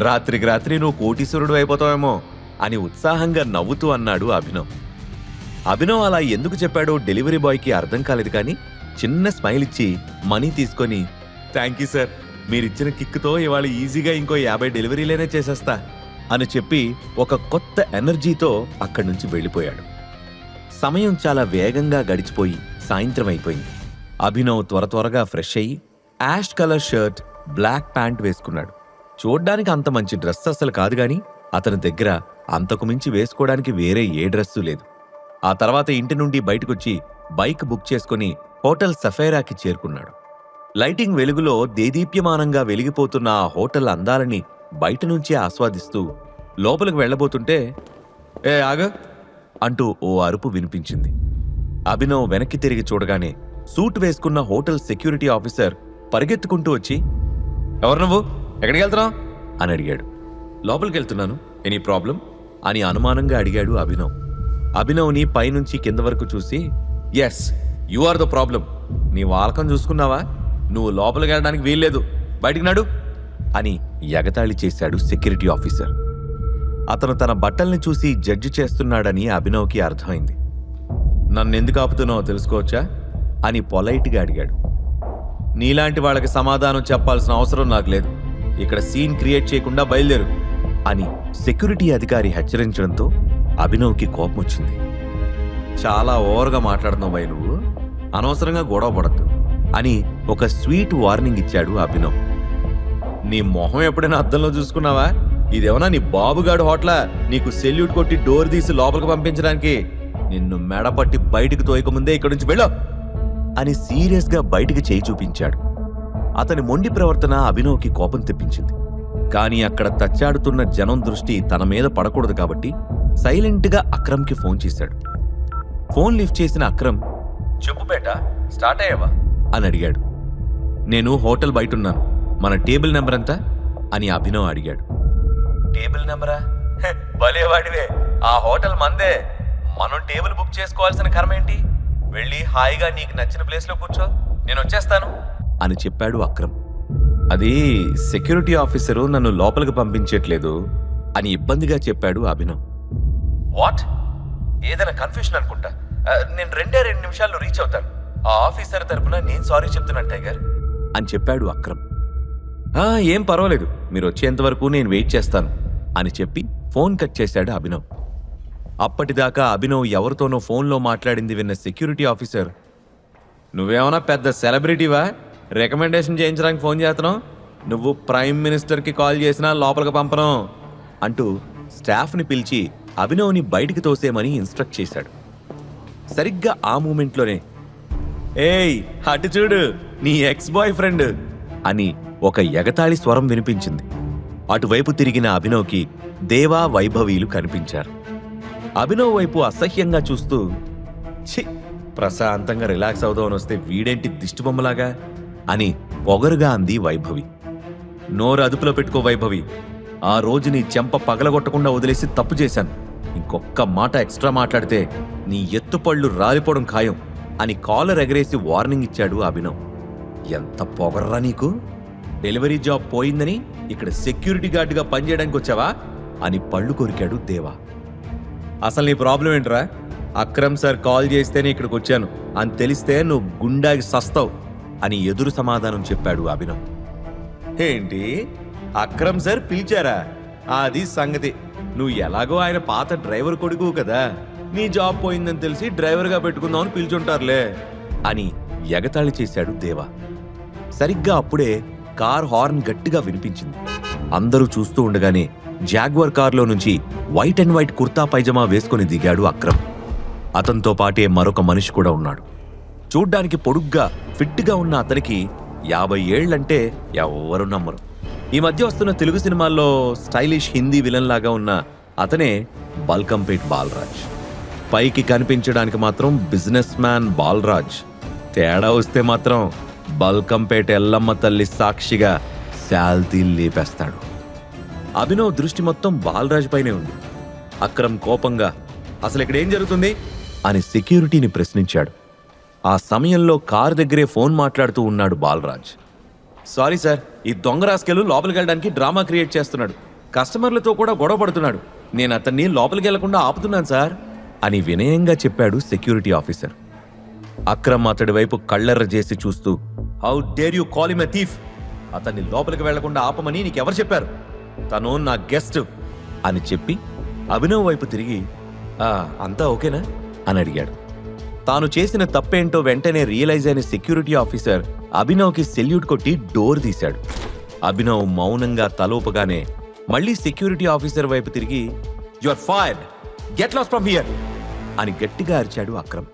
రాత్రికి రాత్రి నువ్వు కోటీశ్వరుడు అయిపోతావేమో అని ఉత్సాహంగా నవ్వుతూ అన్నాడు అభినవ్. అభినవ్ అలా ఎందుకు చెప్పాడో డెలివరీ బాయ్కి అర్థం కాలేదు, కానీ చిన్న స్మైల్ ఇచ్చి మనీ తీసుకొని థ్యాంక్ యూ సార్, మీరిచ్చిన కిక్తో ఇవాళ ఈజీగా ఇంకో 50 డెలివరీలేనే చేసేస్తా అని చెప్పి ఒక కొత్త ఎనర్జీతో అక్కడి నుంచి వెళ్ళిపోయాడు. సమయం చాలా వేగంగా గడిచిపోయి సాయంత్రం అయిపోయింది. అభినవ్ త్వరగా ఫ్రెష్ అయ్యి ash colour shirt, black pant వేసుకున్నాడు. చూడ్డానికి అంత మంచి డ్రెస్ అసలు కాదు, గాని అతని దగ్గర అంతకు మించి వేసుకోవడానికి వేరే ఏ డ్రెస్సు లేదు. ఆ తర్వాత ఇంటి నుండి బయటకొచ్చి బైక్ బుక్ చేసుకుని హోటల్ సఫైరాకి చేరుకున్నాడు. లైటింగ్ వెలుగులో దేదీప్యమానంగా వెలిగిపోతున్న ఆ హోటల్ అందాలని బయట నుంచే ఆస్వాదిస్తూ లోపలికి వెళ్లబోతుంటే ఏ ఆగ అంటూ ఓ అరుపు వినిపించింది. అభినవ్ వెనక్కి తిరిగి చూడగానే సూట్ వేసుకున్న హోటల్ సెక్యూరిటీ ఆఫీసర్ పరిగెత్తుకుంటూ వచ్చి ఎవరు నువ్వు, ఎక్కడికి వెళ్తున్నావు అని అడిగాడు. లోపలికి వెళ్తున్నాను, ఎనీ ప్రాబ్లం అని అనుమానంగా అడిగాడు అభినవ్. అభినవ్ని పైనుంచి కింద వరకు చూసి yes you are the problem, నీ వాలకం చూసుకున్నావా, నువ్వు లోపలికి వెళ్ళడానికి వీల్లేదు, బయటికి నడు అని ఎగతాళి చేశాడు సెక్యూరిటీ ఆఫీసర్. అతను తన బట్టల్ని చూసి జడ్జి చేస్తున్నాడని అభినవ్కి అర్థమైంది. నన్నెందుకు ఆపుతున్నావో తెలుసుకోవచ్చా అని పొలైట్గా అడిగాడు. నీలాంటి వాళ్ళకి సమాధానం చెప్పాల్సిన అవసరం నాకు లేదు, ఇక్కడ సీన్ క్రియేట్ చేయకుండా బయలుదేరు అని సెక్యూరిటీ అధికారి హెచ్చరించడంతో అభినవ్కి కోపం వచ్చింది. చాలా ఓవర్గా మాట్లాడుతున్నావు భయ్, నువ్వు అనవసరంగా గొడవ పడద్దు అని ఒక స్వీట్ వార్నింగ్ ఇచ్చాడు అభినవ్. నీ మొహం ఎప్పుడైనా అద్దంలో చూసుకున్నావా, ఇదేమన్నా నీ బాబుగాడు హోటలా నీకు సెల్యూట్ కొట్టి డోర్ తీసి లోపలికి పంపించడానికి, నిన్ను మెడపట్టి బయటికి తోయకముందే ఇక్కడి నుంచి వెళ్ళో అని సీరియస్గా బయటికి చేయి చూపించాడు. అతని మొండి ప్రవర్తన అభినవ్కి కోపం తెప్పించింది. కానీ అక్కడ తచ్చాడుతున్న జనం దృష్టి తన మీద పడకూడదు కాబట్టి సైలెంట్గా అక్రమ్కి ఫోన్ చేశాడు. ఫోన్ లిఫ్ట్ చేసిన అక్రమ్ చెప్పు బేటా స్టార్ట్ అయ్యావా అని అడిగాడు. నేను హోటల్ బయటున్నాను, మన టేబుల్ నెంబర్ ఎంత అని అభినవ్ అడిగాడు. టేబుల్ నెంబరా, భలేవాడివే, ఆ హోటల్ మందే, మనం టేబుల్ బుక్ చేసుకోవాల్సిన కర్మ ఏంటి, వెళ్ళి హాయిగా నీకు నచ్చిన ప్లేస్లో కూర్చో, నేను వచ్చేస్తాను అని చెప్పాడు అక్రమ్. అది సెక్యూరిటీ ఆఫీసరు నన్ను లోపలికి పంపించట్లేదు అని ఇబ్బందిగా చెప్పాడు అభినవ్. వాట్, ఏదైనా కన్ఫ్యూషన్ అనుకుంటా, నేను 2 నిమిషాల్లో రీచ్ అవుతాను, ఆ ఆఫీసర్ తరపున నేను సారీ చెప్తున్నాను టైగర్ అని చెప్పాడు అక్రమ్. ఏం పర్వాలేదు, మీరు వచ్చేంత వరకు నేను వెయిట్ చేస్తాను అని చెప్పి ఫోన్ కట్ చేశాడు అభినవ్. అప్పటిదాకా అభినవ్ ఎవరితోనో ఫోన్లో మాట్లాడింది విన్న సెక్యూరిటీ ఆఫీసర్, నువ్వేమన్నా పెద్ద సెలబ్రిటీవా, రికమెండేషన్ చేయించడానికి ఫోన్ చేస్తున్నావు, నువ్వు ప్రైమ్ మినిస్టర్కి కాల్ చేసినా లోపలికి పంపను అంటూ స్టాఫ్ని పిలిచి అభినవ్ని బయటికి తోసేమని ఇన్స్ట్రక్ట్ చేశాడు. సరిగ్గా ఆ మూమెంట్లోనే ఏయ్ అటు చూడు నీ ఎక్స్ బాయ్ ఫ్రెండ్ అని ఒక ఎగతాళి స్వరం వినిపించింది. అటువైపు తిరిగిన అభినవ్కి దేవా, వైభవీలు కనిపించారు. అభినవ్ వైపు అసహ్యంగా చూస్తూ ఛీ, ప్రశాంతంగా రిలాక్స్ అవుదామని వస్తే వీడేంటి దిష్టిబొమ్మలాగా అని పొగరుగా అంది వైభవి. నోరు అదుపులో పెట్టుకో వైభవి, ఆ రోజు నీ చెంప పగలగొట్టకుండా వదిలేసి తప్పు చేశాను, ఇంకొక్క మాట ఎక్స్ట్రా మాట్లాడితే నీ ఎత్తుపళ్ళు రాలిపోవడం ఖాయం అని కాలర్ ఎగరేసి వార్నింగ్ ఇచ్చాడు అభినవ్. ఎంత పొగర్రా నీకు, డెలివరీ జాబ్ పోయిందని ఇక్కడ సెక్యూరిటీ గార్డుగా పనిచేయడానికి వచ్చావా అని పళ్ళు కొరికాడు దేవా. అసలు నీ ప్రాబ్లం ఏంట్రా, అక్రమ్ సార్ కాల్ చేస్తేనే ఇక్కడికి వచ్చాను అని తెలిస్తే నువ్వు గుండాకి సస్తావు అని ఎదురు సమాధానం చెప్పాడు అభినవ్. ఏంటి, అక్రమ్ సార్ పిలిచారా, అది సంగతి, నువ్వు ఎలాగో ఆయన పాత డ్రైవర్ కొడుకు కదా, నీ జాబ్ పోయిందని తెలిసి డ్రైవర్గా పెట్టుకుందామని పిలిచుంటారులే అని ఎగతాళి చేశాడు దేవా. సరిగ్గా అప్పుడే కార్ హార్న్ గట్టిగా వినిపించింది. అందరూ చూస్తూ ఉండగానే జాగ్వర్ కార్లో నుంచి white and white kurta pyjama వేసుకుని దిగాడు అక్రమ్. అతనితో పాటే మరొక మనిషి కూడా ఉన్నాడు. చూడ్డానికి పొడుగ్గా ఫిట్గా ఉన్న అతనికి 50 ఏళ్లంటే ఎవ్వరూ నమ్మరు. ఈ మధ్య వస్తున్న తెలుగు సినిమాల్లో స్టైలిష్ హిందీ విలన్ లాగా ఉన్న అతనే బల్కంపేట్ బాలరాజ్. పైకి కనిపించడానికి మాత్రం బిజినెస్ మ్యాన్ బాలరాజ్, తేడా వస్తే మాత్రం బల్కంపేట ఎల్లమ్మ తల్లి సాక్షిగా శాల్తీ లేపేస్తాడు. అభినవ్ దృష్టి మొత్తం బాలరాజ్ పైనే ఉంది. అక్రమ్ కోపంగా అసలు ఇక్కడ ఏం జరుగుతుంది అని సెక్యూరిటీని ప్రశ్నించాడు. ఆ సమయంలో కారు దగ్గరే ఫోన్ మాట్లాడుతూ ఉన్నాడు బాలరాజ్. సారీ సార్, ఈ దొంగ రాస్కెలు లోపలికి వెళ్ళడానికి డ్రామా క్రియేట్ చేస్తున్నాడు. కస్టమర్లతో కూడా గొడవ పడుతున్నాడు. నేను అతన్ని లోపలికి వెళ్లకుండా ఆపుతున్నాను సార్ అని వినయంగా చెప్పాడు సెక్యూరిటీ ఆఫీసర్. అక్రమ్ అతడి వైపు కళ్ళెర్ర చేసి చూస్తూ, how dare you call him a thief? అతన్ని లోపలికి వెళ్లకుండా ఆపమని నీకెవరు చెప్పారు? తను నా గెస్ట్ అని చెప్పి అభినవ్ వైపు తిరిగి, అంతా ఓకేనా అని అడిగాడు. తాను చేసిన తప్పేంటో వెంటనే రియలైజ్ అయిన సెక్యూరిటీ ఆఫీసర్ అభినవ్కి సెల్యూట్ కొట్టి డోర్ తీశాడు. అభినవ్ మౌనంగా తలోపగానే మళ్ళీ సెక్యూరిటీ ఆఫీసర్ వైపు తిరిగి, you are fired, get lost from here అని గట్టిగా అరిచాడు అక్రమ్.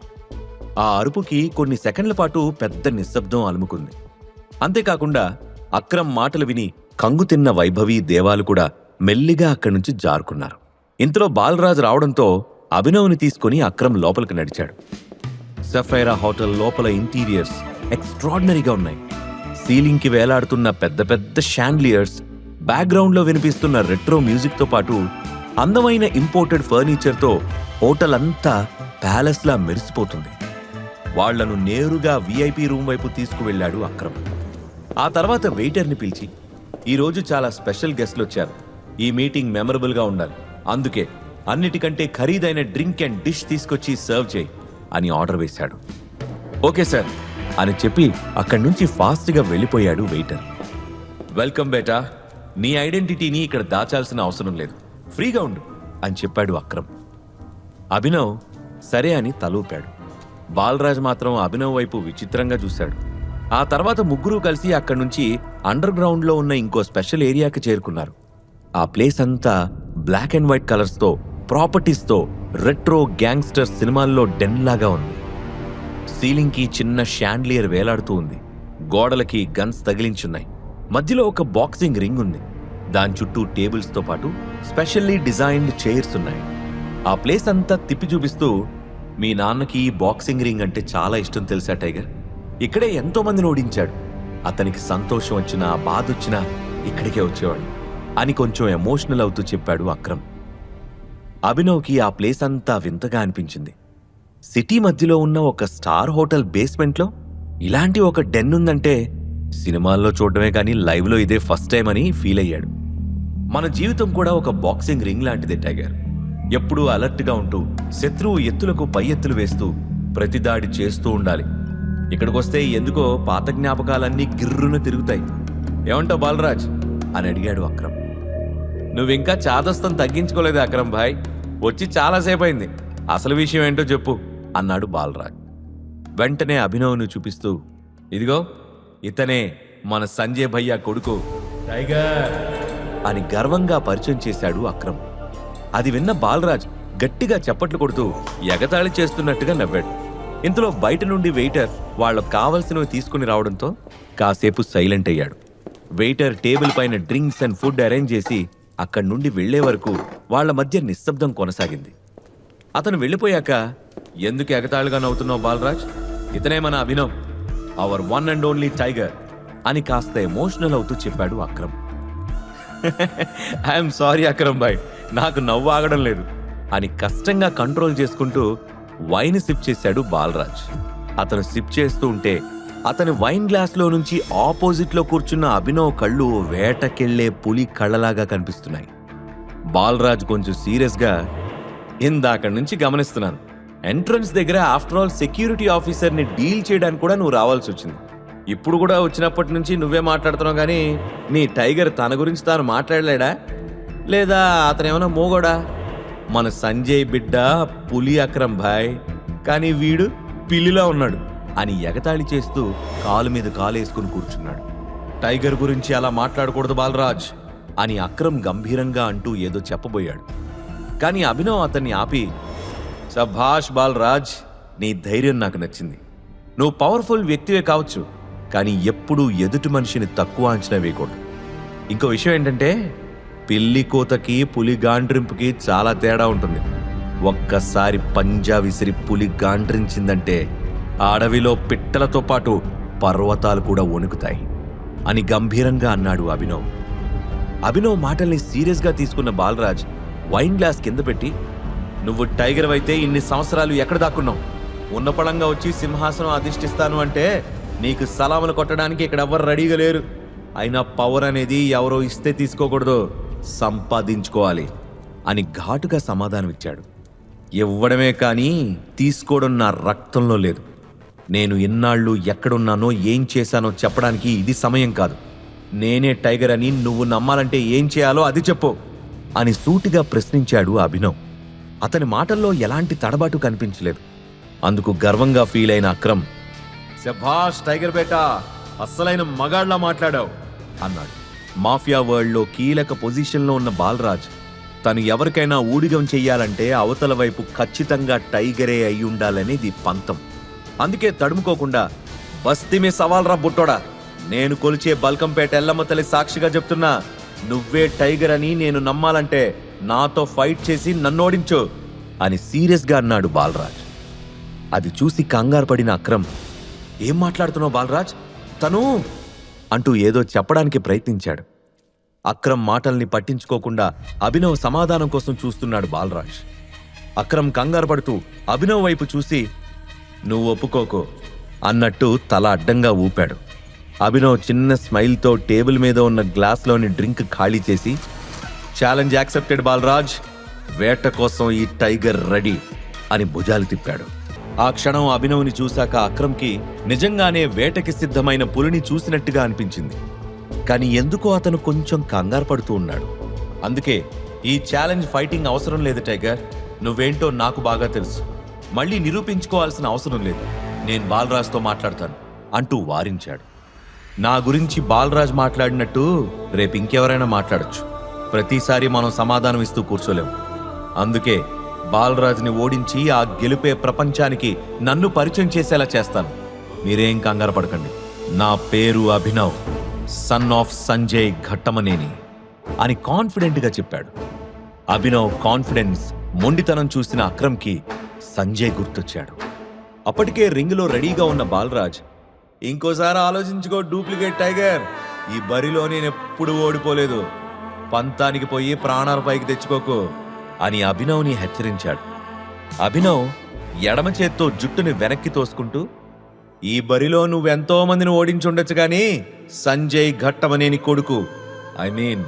ఆ అరుపుకి కొన్ని సెకండ్ల పాటు పెద్ద నిశ్శబ్దం అలుముకుంది. అంతేకాకుండా అక్రమ్ మాటలు విని కంగుతిన్న వైభవి, దేవాలు కూడా మెల్లిగా అక్కడి నుంచి జారుకున్నారు. ఇంతలో బాలరాజ్ రావడంతో అభినవ్ని తీసుకుని అక్రమ్ లోపలికి నడిచాడు. సఫైరా హోటల్ లోపల ఇంటీరియర్స్ ఎక్స్ట్రాడినరీగా ఉన్నాయి. సీలింగ్కి వేలాడుతున్న పెద్ద పెద్ద షాండ్లియర్స్, బ్యాక్గ్రౌండ్లో వినిపిస్తున్న రెట్రో మ్యూజిక్తో పాటు అందమైన ఇంపోర్టెడ్ ఫర్నిచర్తో హోటల్ అంతా ప్యాలెస్లా మెరిసిపోతుంది. వాళ్లను నేరుగా VIP రూమ్ వైపు తీసుకువెళ్లాడు అక్రమ్. ఆ తర్వాత వెయిటర్ని పిలిచి, ఈరోజు చాలా స్పెషల్ గెస్ట్లు వచ్చారు, ఈ మీటింగ్ మెమరబుల్గా ఉండాలి, అందుకే అన్నిటికంటే ఖరీదైన డ్రింక్ అండ్ డిష్ తీసుకొచ్చి సర్వ్ చేయి అని ఆర్డర్ వేశాడు. ఓకే సార్ అని చెప్పి అక్కడి నుంచి ఫాస్ట్గా వెళ్ళిపోయాడు వెయిటర్. వెల్కమ్ బేటా, నీ ఐడెంటిటీని ఇక్కడ దాచాల్సిన అవసరం లేదు, ఫ్రీగా ఉండు అని చెప్పాడు అక్రమ్. అభినవ్ సరే అని తలూపాడు. బాలరాజ్ మాత్రం అభినవ్ వైపు విచిత్రంగా చూశాడు. ఆ తర్వాత ముగ్గురు కలిసి అక్కడి నుంచి అండర్ గ్రౌండ్లో ఉన్న ఇంకో స్పెషల్ ఏరియాకి చేరుకున్నారు. ఆ ప్లేస్ అంతా బ్లాక్ అండ్ వైట్ కలర్స్తో, ప్రాపర్టీస్తో రెట్రో గ్యాంగ్స్టర్ సినిమాల్లో డెన్లాగా ఉంది. సీలింగ్కి చిన్న షాండ్లియర్ వేలాడుతూ ఉంది. గోడలకి గన్స్ తగిలించున్నాయి. మధ్యలో ఒక బాక్సింగ్ రింగ్ ఉంది. దాని చుట్టూ టేబుల్స్తో పాటు స్పెషల్లీ డిజైన్డ్ చైర్స్ ఉన్నాయి. ఆ ప్లేస్ అంతా తిప్పి చూపిస్తూ, మీ నాన్నకి బాక్సింగ్ రింగ్ అంటే చాలా ఇష్టం తెలుసా టైగర్? ఇక్కడే ఎంతో మందిని ఓడించాడు. అతనికి సంతోషం వచ్చినా బాధ వచ్చినా ఇక్కడికే వచ్చేవాడు అని కొంచెం ఎమోషనల్ అవుతూ చెప్పాడు అక్రమ్. అభినవ్కి ఆ ప్లేస్ అంతా వింతగా అనిపించింది. సిటీ మధ్యలో ఉన్న ఒక స్టార్ హోటల్ బేస్మెంట్లో ఇలాంటి ఒక డెన్ ఉందంటే సినిమాల్లో చూడటమే కానీ లైవ్లో ఇదే ఫస్ట్ టైం అని ఫీల్ అయ్యాడు. మన జీవితం కూడా ఒక బాక్సింగ్ రింగ్ లాంటిదే టైగర్. ఎప్పుడూ అలర్ట్గా ఉంటూ శత్రువు ఎత్తులకు పై ఎత్తులు వేస్తూ ప్రతిదాడి చేస్తూ ఉండాలి. ఇక్కడికొస్తే ఎందుకో పాత జ్ఞాపకాలన్నీ గిర్రున తిరుగుతాయి. ఏమంటావు బాలరాజ్ అని అడిగాడు అక్రమ్. నువ్వింకా చాదస్తం తగ్గించుకోలేదు అక్రమ్ భాయ్, వచ్చి చాలాసేపు అయింది, అసలు విషయం ఏంటో చెప్పు అన్నాడు బాలరాజ్. వెంటనే అభినవ్ను చూపిస్తూ, ఇదిగో ఇతనే మన సంజయ్ భయ్యా కొడుకు టైగర్ అని గర్వంగా పరిచయం చేశాడు అక్రమ్. అది విన్న బాలరాజ్ గట్టిగా చప్పట్లు కొడుతూ ఎగతాళి చేస్తున్నట్టుగా నవ్వాడు. ఇంతలో బయట నుండి వెయిటర్ వాళ్ళకు కావలసినవి తీసుకుని రావడంతో కాసేపు సైలెంట్ అయ్యాడు. వెయిటర్ టేబుల్ పైన డ్రింక్స్ అండ్ ఫుడ్ అరేంజ్ చేసి అక్కడి నుండి వెళ్లే వరకు వాళ్ల మధ్య నిశ్శబ్దం కొనసాగింది. అతను వెళ్ళిపోయాక, ఎందుకు ఎగతాళిగా నవ్వుతున్నావు బాలరాజ్? ఇతనే మన Abhinav, our one and only tiger అని కాస్త ఎమోషనల్ అవుతూ చెప్పాడు అక్రమ్. ఐఎమ్ సారీ అక్రమ్ భాయ్, నాకు నవ్వు ఆగడం లేదు అని కష్టంగా కంట్రోల్ చేసుకుంటూ వైన్ సిప్ చేశాడు బాలరాజ్. అతను సిప్ చేస్తూ ఉంటే అతని వైన్ గ్లాస్లో నుంచి ఆపోజిట్లో కూర్చున్న అభినవ్ కళ్ళు వేటకెళ్లే పులి కళ్ళలాగా కనిపిస్తున్నాయి. బాలరాజ్ కొంచెం సీరియస్గా, ఇందాక నుంచి గమనిస్తున్నాను, ఎంట్రన్స్ దగ్గర ఆఫ్టర్ ఆల్ సెక్యూరిటీ ఆఫీసర్ని డీల్ చేయడానికి కూడా నువ్వు రావాల్సి వచ్చింది. ఇప్పుడు కూడా వచ్చినప్పటి నుంచి నువ్వే మాట్లాడుతున్నావు కానీ నీ టైగర్ తన గురించి తాను మాట్లాడలేడా? లేదా అతనేమన్నా మోగోడా? మన సంజయ్ బిడ్డ పులి అక్రమ్ భాయ్, కానీ వీడు పిల్లిలా ఉన్నాడు అని ఎగతాళి చేస్తూ కాలు మీద కాలేసుకుని కూర్చున్నాడు. టైగర్ గురించి అలా మాట్లాడకూడదు బాలరాజ్ అని అక్రమ్ గంభీరంగా అంటూ ఏదో చెప్పబోయాడు. కానీ అభినవ్ అతన్ని ఆపి, సభాష్ బాలరాజ్, నీ ధైర్యం నాకు నచ్చింది. నువ్వు పవర్ఫుల్ వ్యక్తివే కావచ్చు, కానీ ఎప్పుడూ ఎదుటి మనిషిని తక్కువ అంచనా వేయకూడదు. ఇంకో విషయం ఏంటంటే, పిల్లి కోతకి పులి గాండ్రింపుకి చాలా తేడా ఉంటుంది. ఒక్కసారి పంజా విసిరి పులి గాండ్రించిందంటే అడవిలో పిట్టలతో పాటు పర్వతాలు కూడా వణుకుతాయి అని గంభీరంగా అన్నాడు అభినవ్. అభినవ్ మాటల్ని సీరియస్గా తీసుకున్న బాలరాజ్ వైన్ గ్లాస్ కింద పెట్టి, నువ్వు టైగర్ అయితే ఇన్ని సంవత్సరాలు ఎక్కడ దాక్కున్నావు? ఉన్నపళంగా వచ్చి సింహాసనం అధిష్ఠిస్తాను అంటే నీకు సలాములు కొట్టడానికి ఇక్కడ ఎవ్వరు రెడీగా లేరు. అయినా పవర్ అనేది ఎవరో ఇస్తే తీసుకోకూడదు, సంపాదించుకోవాలి అని ఘాటుగా సమాధానమిచ్చాడు. ఇవ్వడమే కానీ తీసుకోవడం నా రక్తంలో లేదు. నేను ఎన్నాళ్ళు ఎక్కడున్నానో ఏం చేశానో చెప్పడానికి ఇది సమయం కాదు. నేనే టైగర్ అని నువ్వు నమ్మాలంటే ఏం చేయాలో అది చెప్పు అని సూటిగా ప్రశ్నించాడు అభినవ్. అతని మాటల్లో ఎలాంటి తడబాటు కనిపించలేదు. అందుకు గర్వంగా ఫీల్ అయిన అక్రమ్, శభాష్ టైగర్ బేటా, అస్సలైన మగాళ్లా మాట్లాడావు అన్నాడు. మాఫియా వరల్డ్లో కీలక పొజిషన్లో ఉన్న బాలరాజ్ తను ఎవరికైనా ఊడిగం చెయ్యాలంటే అవతల వైపు ఖచ్చితంగా టైగరే అయి ఉండాలనేది పంతం. అందుకే తడుముకోకుండా, బస్తీమే సవాల్ రా బుట్టోడా, నేను కొలిచే బల్కంపేట ఎల్లమ్మ తల్లి సాక్షిగా చెప్తున్నా, నువ్వే టైగర్ అని నేను నమ్మాలంటే నాతో ఫైట్ చేసి నన్నోడించు అని సీరియస్గా అన్నాడు బాలరాజ్. అది చూసి కంగారు పడిన అక్రమ్, ఏం మాట్లాడుతున్నావు బాలరాజ్, తను అంటూ ఏదో చెప్పడానికి ప్రయత్నించాడు. అక్రమ్ మాటల్ని పట్టించుకోకుండా అభినవ్ సమాధానం కోసం చూస్తున్నాడు బాలరాజ్. అక్రమ్ కంగారు పడుతూ అభినవ్ వైపు చూసి, నువ్వు ఒప్పుకోకో అన్నట్టు తల అడ్డంగా ఊపాడు. అభినవ్ చిన్న స్మైల్తో టేబుల్ మీద ఉన్న గ్లాస్లోని డ్రింక్ ఖాళీ చేసి, ఛాలెంజ్ యాక్సెప్టెడ్ బాలరాజ్, వేట కోసం ఈ టైగర్ రెడీ అని భుజాలు తిప్పాడు. ఆ క్షణం అభినవ్ని చూశాక అక్రమ్కి నిజంగానే వేటకి సిద్ధమైన పులిని చూసినట్టుగా అనిపించింది. కానీ ఎందుకో అతను కొంచెం కంగారు పడుతూ ఉన్నాడు. అందుకే, ఈ ఛాలెంజ్ ఫైటింగ్ అవసరం లేదు టైగర్, నువ్వేంటో నాకు బాగా తెలుసు, మళ్ళీ నిరూపించుకోవాల్సిన అవసరం లేదు, నేను బాలరాజ్తో మాట్లాడతాను అంటూ వారించాడు. నా గురించి బాలరాజ్ మాట్లాడినట్టు రేపు ఇంకెవరైనా మాట్లాడొచ్చు. ప్రతిసారి మనం సమాధానం ఇస్తూ కూర్చోలేము. అందుకే బాలరాజ్ని ఓడించి ఆ గెలుపే ప్రపంచానికి నన్ను పరిచయం చేసేలా చేస్తాను. మీరేం కంగారు పడకండి. నా పేరు అభినవ్, సన్ ఆఫ్ సంజయ్ ఘట్టమనేని అని కాన్ఫిడెంట్గా చెప్పాడు. అభినవ్ కాన్ఫిడెన్స్, మొండితనం చూసిన అక్రమ్కి సంజయ్ గుర్తొచ్చాడు. అప్పటికే రింగులో రెడీగా ఉన్న బాలరాజ్, ఇంకోసారి ఆలోచించుకో డూప్లికేట్ టైగర్, ఈ బరిలో నేనెప్పుడు ఓడిపోలేదు, పంతానికి పోయి ప్రాణాల పైకి తెచ్చుకోకు అని అభినవ్ని హెచ్చరించాడు. అభినవ్ ఎడమ చేత్తో జుట్టుని వెనక్కి తోసుకుంటూ, ఈ బరిలో నువ్వెంతో మందిని ఓడించుండొచ్చు కానీ సంజయ్ ఘట్టమనేని కొడుకు, ఐ మీన్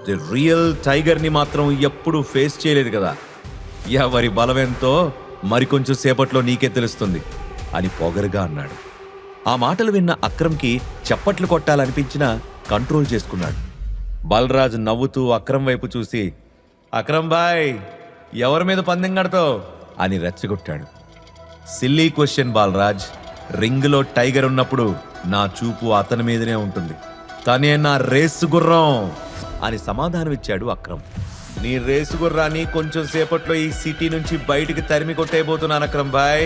ది రియల్ టైగర్ని మాత్రం ఎప్పుడూ ఫేస్ చేయలేదు కదా, ఎవరి బలమెంతో మరికొంచెం సేపట్లో నీకే తెలుస్తుంది అని పొగరుగా అన్నాడు. ఆ మాటలు విన్న అక్రమ్కి చప్పట్లు కొట్టాలనిపించినా కంట్రోల్ చేసుకున్నాడు. బలరాజ్ నవ్వుతూ అక్రమ్ వైపు చూసి, అక్రమ్ బాయ్, ఎవరి మీద పందెం కడతావు అని రెచ్చగొట్టాడు. సిల్లీ క్వశ్చన్ బాలరాజ్, రింగులో టైగర్ ఉన్నప్పుడు నా చూపు అతని మీదనే ఉంటుంది, తనే నా రేసు గుర్రం అని సమాధానమిచ్చాడు అక్రమ్. నీ రేసు గుర్రాన్ని కొంచెం సేపట్లో ఈ సిటీ నుంచి బయటికి తరిమి కొట్టేయబోతున్నాను అక్రమ్ బాయ్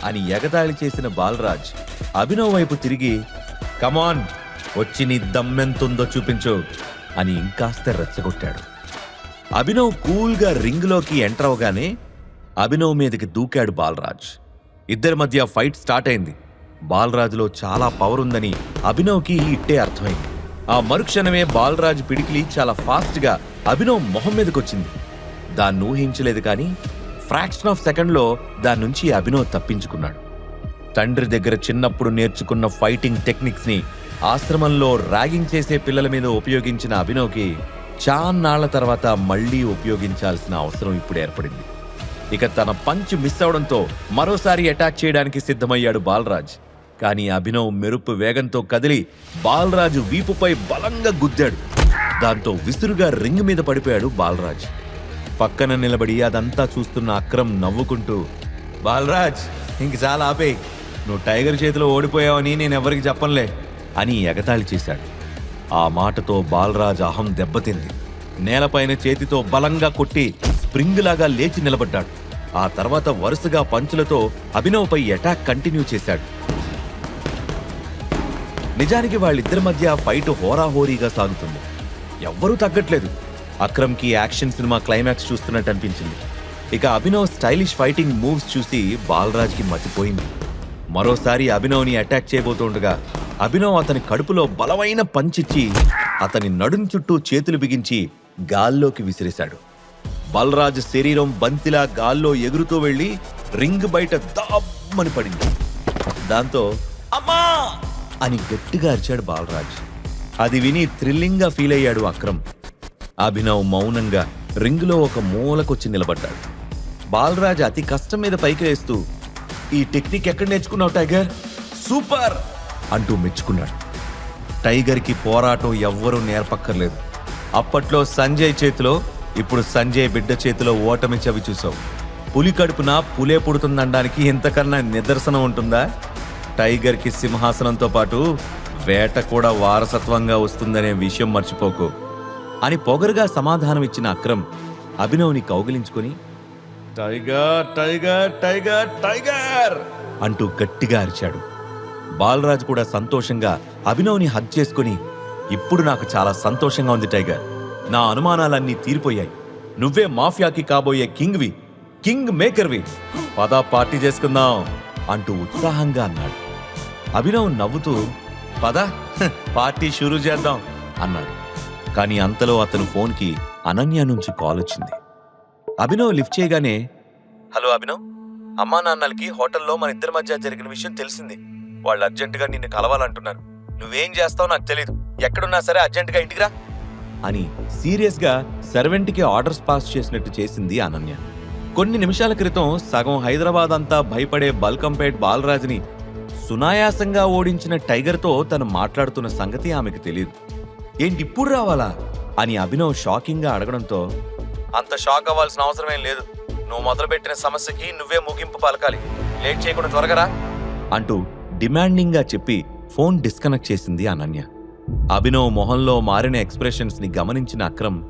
అని ఎగతాళి చేసిన బాలరాజ్ అభినవ్ వైపు తిరిగి, కమాన్, వచ్చి నీ దమ్మెంతుందో చూపించు అని ఇంకాస్త రెచ్చగొట్టాడు. అభినవ్ కూల్గా రింగ్లోకి ఎంటర్ అవగానే అభినవ్ మీదకి దూకాడు బాలరాజ్. ఇద్దరి మధ్య ఫైట్ స్టార్ట్ అయింది. బాలరాజులో చాలా పవర్ ఉందని అభినవ్కి ఇట్టే అర్థమైంది. ఆ మరుక్షణమే బాలరాజ్ పిడికిలి చాలా ఫాస్ట్గా అభినవ్ మొహం మీదకొచ్చింది. దాన్ని ఊహించలేదు కానీ ఫ్రాక్షన్ ఆఫ్ సెకండ్లో దాని నుంచి అభినవ్ తప్పించుకున్నాడు. తండ్రి దగ్గర చిన్నప్పుడు నేర్చుకున్న ఫైటింగ్ టెక్నిక్స్ని ఆశ్రమంలో ర్యాగింగ్ చేసే పిల్లల మీద ఉపయోగించిన అభినవ్కి చాన్నాళ్ల తర్వాత మళ్లీ ఉపయోగించాల్సిన అవసరం ఇప్పుడు ఏర్పడింది. ఇక తన పంచ్ మిస్ అవడంతో మరోసారి అటాక్ చేయడానికి సిద్ధమయ్యాడు బాలరాజ్. కానీ అభినవ్ మెరుపు వేగంతో కదిలి బాలరాజు వీపుపై బలంగా గుద్దాడు. దాంతో విసురుగా రింగ్ మీద పడిపోయాడు బాలరాజ్. పక్కన నిలబడి అదంతా చూస్తున్న అక్రమ్ నవ్వుకుంటూ, బాలరాజ్ ఇంక చాలా ఆపేయ్, నువ్వు టైగర్ చేతిలో ఓడిపోయావని నేనెవరికి చెప్పనులే అని ఎగతాళి చేశాడు. ఆ మాటతో బాలరాజ్ అహం దెబ్బతింది. నేలపైన చేతితో బలంగా కొట్టి స్ప్రింగ్ లాగా లేచి నిలబడ్డాడు. ఆ తర్వాత వరుసగా పంచులతో అభినవ్పై అటాక్ కంటిన్యూ చేశాడు. నిజానికి వాళ్ళిద్దరి మధ్య ఫైట్ హోరాహోరీగా సాగుతుంది. ఎవ్వరూ తగ్గట్లేదు. అక్రమ్కి యాక్షన్ సినిమా క్లైమాక్స్ చూస్తున్నట్టు అనిపించింది. ఇక అభినవ్ స్టైలిష్ ఫైటింగ్ మూవ్స్ చూసి బాలరాజ్కి మతిపోయింది. మరోసారి అభినవ్ని అటాక్ చేయబోతుండగా అభినవ్ అతని కడుపులో బలమైన పంచిచ్చి అతని నడుం చుట్టూ చేతులు బిగించి గాల్లోకి విసిరేశాడు. బలరాజ్ శరీరం బంతిలా గాల్లో ఎగురుతూ వెళ్లి రింగ్ బయట దామ్మని పడింది. దాంతో అమ్మా అని గట్టిగా అరిచాడు బాలరాజ్. అది విని థ్రిల్లింగ్గా ఫీల్ అయ్యాడు అక్రమ్. అభినవ్ మౌనంగా రింగులో ఒక మూలకొచ్చి నిలబడ్డాడు. బాలరాజ్ అతి కష్టం మీద పైకి వేస్తూ, ఈ టెక్నిక్ ఎక్కడ నేర్చుకున్నావు టైగర్, సూపర్ అంటూ మెచ్చుకున్నాడు. టైగర్కి పోరాటం ఎవ్వరూ నేర్పక్కర్లేదు. అప్పట్లో సంజయ్ చేతిలో, ఇప్పుడు సంజయ్ బిడ్డ చేతిలో ఓటమి చవి చూసావు. పులి కడుపున పులే పుడుతుందనడానికి ఇంతకన్నా నిదర్శనం ఉంటుందా? టైగర్కి సింహాసనంతో పాటు వేట కూడా వారసత్వంగా వస్తుందనే విషయం మర్చిపోకు అని పొగరుగా సమాధానం ఇచ్చిన అక్రమ్ అభినవ్ని కౌగిలించుకొని, టైగర్ టైగర్ టైగర్ టైగర్ అంటూ గట్టిగా అరిచాడు. బాలరాజ్ కూడా సంతోషంగా అభినవ్ని హగ్ చేసుకుని, ఇప్పుడు నాకు చాలా సంతోషంగా ఉంది టైగర్, నా అనుమానాలన్నీ తీరిపోయాయి. నువ్వే మాఫియాకి కాబోయే కింగ్వి, కింగ్ మేకర్వి, పదా పార్టీ చేసుకుందాం అంటూ ఉత్సాహంగా అన్నాడు. అభినవ్ నవ్వుతూ, పదా పార్టీ షురూ చేద్దాం అన్నాడు. కానీ అంతలో అతను ఫోన్కి అనన్య నుంచి కాల్ వచ్చింది. అభినవ్ లిఫ్ట్ చేయగానే, హలో అభినవ్, అమ్మా నాన్నలకి హోటల్లో మన ఇద్దరి మధ్య జరిగిన విషయం తెలిసింది. వాళ్ళు అర్జెంటుగా నిన్ను కలవాలంటున్నారు. నువ్వేం చేస్తావో నాకు తెలీదు, ఎక్కడున్నా సరే అర్జెంటుగా ఇంటికి రా అని సీరియస్గా సర్వెంట్కి ఆర్డర్స్ పాస్ చేసినట్టు చేసింది అనన్య. కొన్ని నిమిషాల క్రితం సగం హైదరాబాద్ అంతా భయపడే బల్కంపేట్ బాలరాజ్ని సునాయాసంగా ఓడించిన టైగర్తో తను మాట్లాడుతున్న సంగతి ఆమెకు తెలియదు. ఏంటి ఇప్పుడు రావాలా అని అభినవ్ షాకింగ్గా అడగడంతో, అంత షాక్ అవ్వాల్సిన అవసరమేం లేదు, నువ్వు మొదలుపెట్టిన సమస్యకి నువ్వే ముగింపు పలకాలి, లేట్ చేయకుండా త్వరగా రా అంటూ డిమాండింగ్గా చెప్పి ఫోన్ డిస్కనెక్ట్ చేసింది అనన్య. అభినవ్ మొహంలో మారిన ఎక్స్ప్రెషన్స్ ని గమనించిన అక్రమ్,